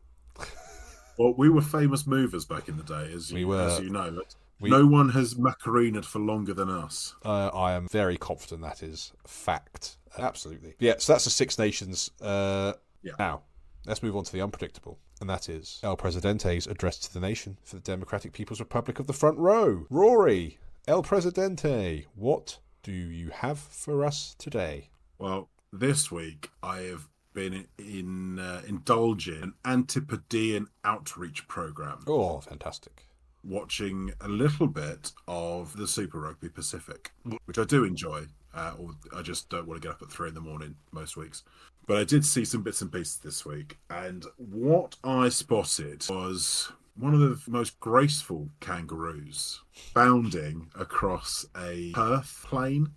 Well, we were famous movers back in the day, as you know. No one has macarinaed for longer than us. I am very confident that is fact. Absolutely. Yeah, so that's the Six Nations. Now, let's move on to the unpredictable. And that is El Presidente's address to the nation for the Democratic People's Republic of the Front Row. Rory, El Presidente, what do you have for us today? Well, this week I have been indulging an Antipodean outreach program. Oh, fantastic. Watching a little bit of the Super Rugby Pacific, which I do enjoy, or I just don't want to get up at 3 a.m. most weeks. But I did see some bits and pieces this week, and what I spotted was one of the most graceful kangaroos bounding across a Perth plain.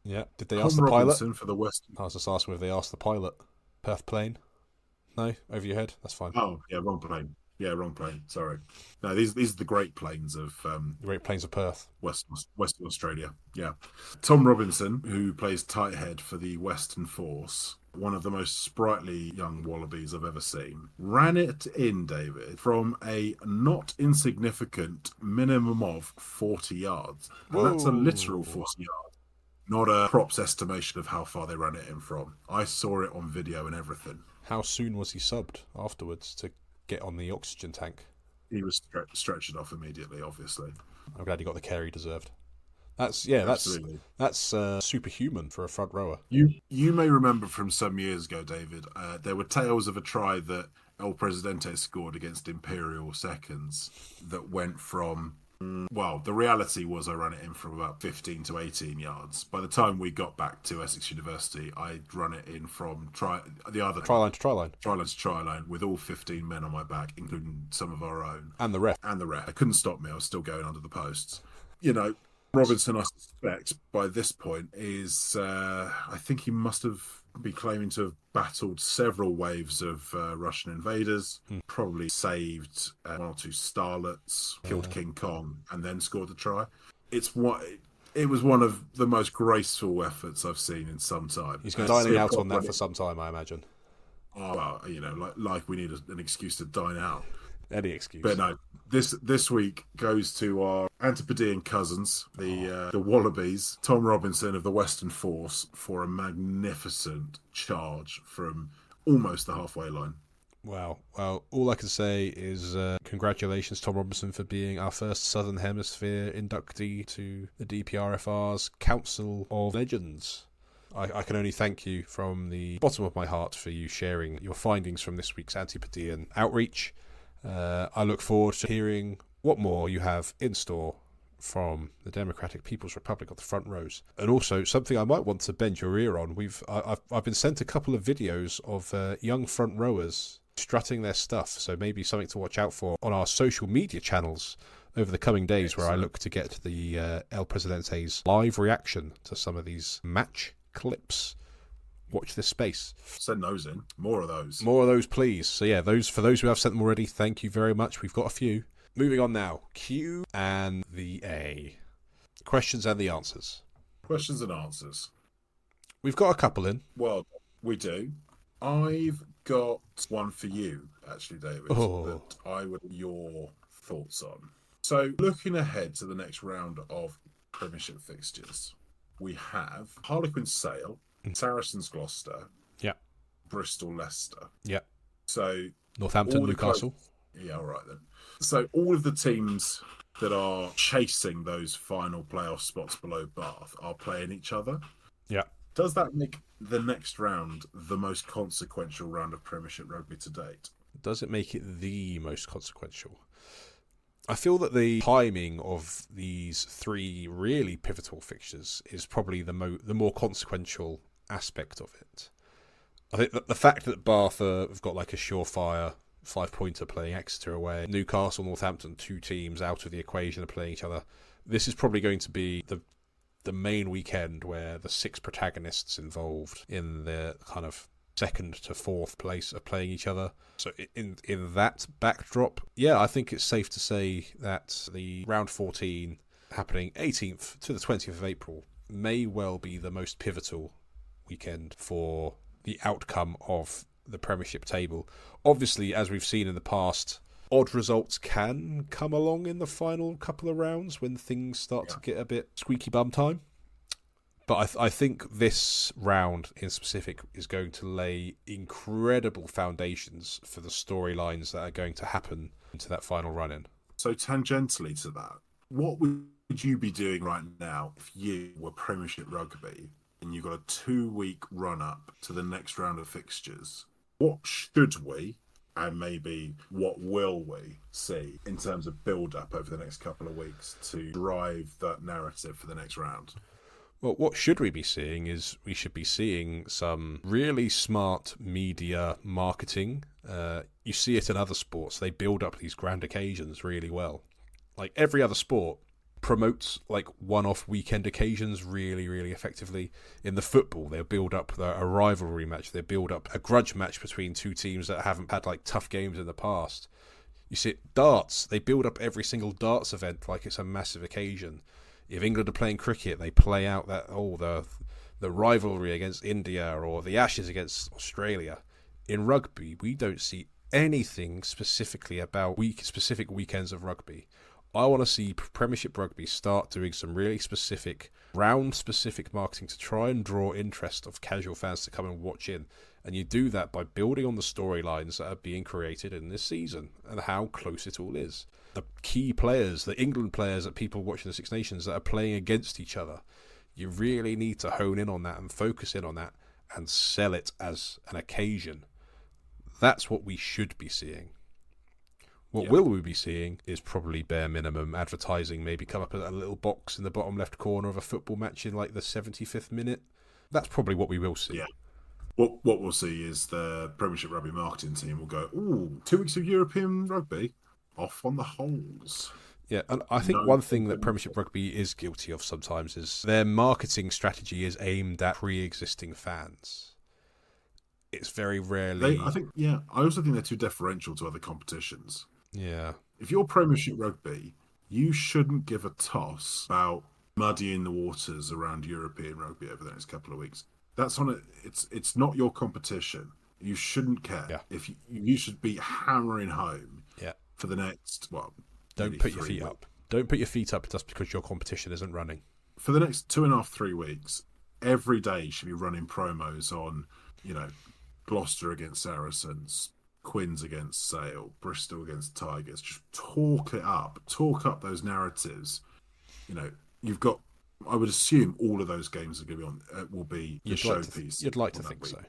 Yeah, did they ask the pilot? For the Western... I was just asking if they asked the pilot. Perth plain? No, over your head? That's fine. Oh, yeah, wrong plane. Yeah, wrong plane. Sorry. No, these are the Great Plains of the Great Plains of Perth, Western Australia. Yeah, Tom Robinson, who plays tight head for the Western Force, one of the most sprightly young wallabies I've ever seen, ran it in, David, from a not insignificant minimum of 40 yards. And that's a literal 40 yards, not a props estimation of how far they ran it in from. I saw it on video and everything. How soon was he subbed afterwards to get on the oxygen tank? He was stretched off immediately, obviously. I'm glad he got the care he deserved. That's superhuman for a front rower. You may remember from some years ago, David, there were tales of a try that El Presidente scored against Imperial Seconds that went from... Well, the reality was I ran it in from about 15 to 18 yards. By the time we got back to Essex University, I'd run it in from try line to try line. Try line to try line with all 15 men on my back, including some of our own. And the ref. They couldn't stop me. I was still going under the posts. You know, Robinson, I suspect, by this point is... I think he must have been claiming to have battled several waves of Russian invaders, probably saved 1 or 2 starlets, killed King Kong, and then scored the try. It was one of the most graceful efforts I've seen in some time. He's going to dine out on that for some time, I imagine. Oh, well, you know, like we need an excuse to dine out. Any excuse. But no, this week goes to our Antipodean cousins, the Wallabies, Tom Robinson of the Western Force, for a magnificent charge from almost the halfway line. Wow. Well, all I can say is congratulations, Tom Robinson, for being our first Southern Hemisphere inductee to the DPRFR's Council of Legends. I can only thank you from the bottom of my heart for you sharing your findings from this week's Antipodean outreach. I look forward to hearing what more you have in store from the Democratic People's Republic of the Front Rows. And also, something I might want to bend your ear on, I've been sent a couple of videos of young front rowers strutting their stuff, so maybe something to watch out for on our social media channels over the coming days, where I look to get the El Presidente's live reaction to some of these match clips. Watch this space. Send those in. More of those. More of those, please. So yeah, for those who have sent them already, thank you very much. We've got a few. Moving on now. Q and the A. Questions and the answers. Questions and answers. We've got a couple in. Well, we do. I've got one for you, actually, David, that I would your thoughts on. So, looking ahead to the next round of Premiership fixtures, we have Harlequin Sale, Saracens Gloucester, Bristol Leicester. So Northampton Newcastle. All right then. So all of the teams that are chasing those final playoff spots below Bath are playing each other. Yeah. Does that make the next round the most consequential round of Premiership Rugby to date? Does it make it the most consequential? I feel that the timing of these three really pivotal fixtures is probably the more consequential aspect of it. I think that the fact that Bath have got like a surefire 5-pointer playing Exeter away, Newcastle, Northampton, two teams out of the equation are playing each other. This is probably going to be the main weekend where the 6 protagonists involved in the kind of second to fourth place are playing each other. So in that backdrop, yeah, I think it's safe to say that the round 14 happening 18th to the 20th of April may well be the most pivotal weekend for the outcome of the Premiership table. Obviously, as we've seen in the past, odd results can come along in the final couple of rounds when things start to get a bit squeaky bum time. But I think this round in specific is going to lay incredible foundations for the storylines that are going to happen into that final run-in. So tangentially to that, what would you be doing right now if you were Premiership Rugby and you got a 2-week run-up to the next round of fixtures? What should we, and maybe what will we see in terms of build-up over the next couple of weeks to drive that narrative for the next round? Well, what should we be seeing is we should be seeing some really smart media marketing. You see it in other sports. They build up these grand occasions really well. Like every other sport promotes like one-off weekend occasions really, really effectively. In the football, they'll build up a rivalry match. They build up a grudge match between two teams that haven't had like tough games in the past. You see it, darts. They build up every single darts event like it's a massive occasion. If England are playing cricket, they play out that the rivalry against India or the Ashes against Australia. In rugby, we don't see anything specifically about specific weekends of rugby. I want to see Premiership Rugby start doing some really specific, round-specific marketing to try and draw interest of casual fans to come and watch in. And you do that by building on the storylines that are being created in this season and how close it all is. The key players, the England players that people watching the Six Nations that are playing against each other, you really need to hone in on that and focus in on that and sell it as an occasion. That's what we should be seeing. What will we be seeing is probably bare minimum advertising, maybe come up a little box in the bottom left corner of a football match in like the 75th minute. That's probably what we will see. Yeah. What we'll see is the Premiership Rugby marketing team will go, ooh, 2 weeks of European rugby, off on the holes. Yeah, and I think one thing that Premiership Rugby is guilty of sometimes is their marketing strategy is aimed at pre-existing fans. It's very rarely... I also think they're too deferential to other competitions. Yeah. If you're Premiership Rugby, you shouldn't give a toss about muddying the waters around European rugby over the next couple of weeks. That's on it. It's not your competition. You shouldn't care. Yeah. If you should be hammering home. Yeah. For the next don't put your feet up. Don't put your feet up just because your competition isn't running. For the next 2.5-3 weeks, every day you should be running promos on, Gloucester against Saracens, Quins against Sale, Bristol against Tigers. Just talk it up. Talk up those narratives. You've got. I would assume all of those games are going to be on. Will be the showpiece. You'd like to think so.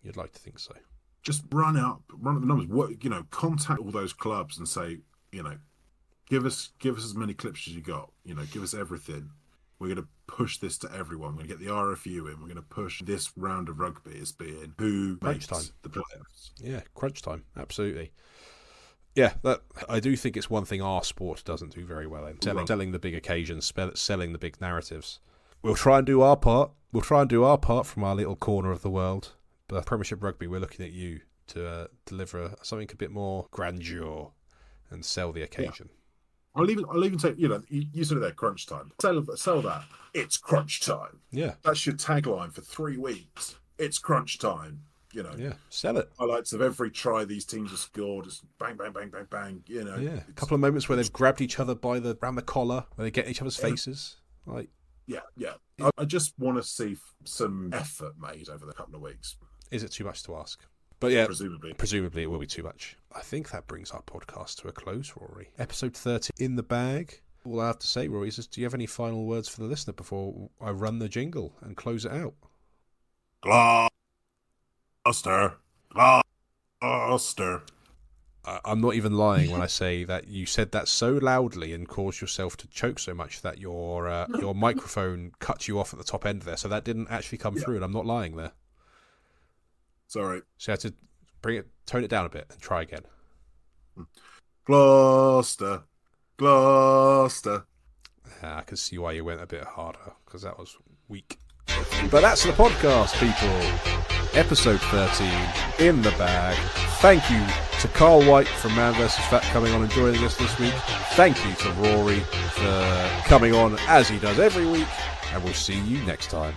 You'd like to think so. Just run up the numbers. Contact all those clubs and say, give us as many clips as you got. Give us everything. We're going to push this to everyone. We're going to get the RFU in. We're going to push this round of rugby as being who makes the playoffs. Yeah, crunch time. Absolutely. Yeah, I do think it's one thing our sport doesn't do very well in selling the big occasions, selling the big narratives. We'll try and do our part. We'll try and do our part from our little corner of the world. But Premiership Rugby, we're looking at you to deliver something a bit more grandeur and sell the occasion. Yeah. I'll even take, you said it there, crunch time. Sell that. It's crunch time. Yeah. That's your tagline for 3 weeks. It's crunch time. Yeah, sell it. Highlights of every try these teams have scored. Just bang, bang, bang, bang, bang. Yeah, a couple of moments where they've grabbed each other around the collar, where they get in each other's faces. Yeah. I just want to see some effort made over the couple of weeks. Is it too much to ask? But yeah, presumably it will be too much. I think that brings our podcast to a close, Rory. Episode 30 in the bag. All I have to say, Rory, is do you have any final words for the listener before I run the jingle and close it out? Gloucester. Gloucester. I'm not even lying when I say that you said that so loudly and caused yourself to choke so much that your microphone cut you off at the top end there. So that didn't actually come through, and I'm not lying there. Sorry. So you had to tone it down a bit and try again. Gloucester. Gloucester. I can see why you went a bit harder, because that was weak. But that's the podcast, people. Episode 13 in the bag. Thank you to Karl White from ManvFAT coming on and joining us this week. Thank you to Rory for coming on as he does every week. And we'll see you next time.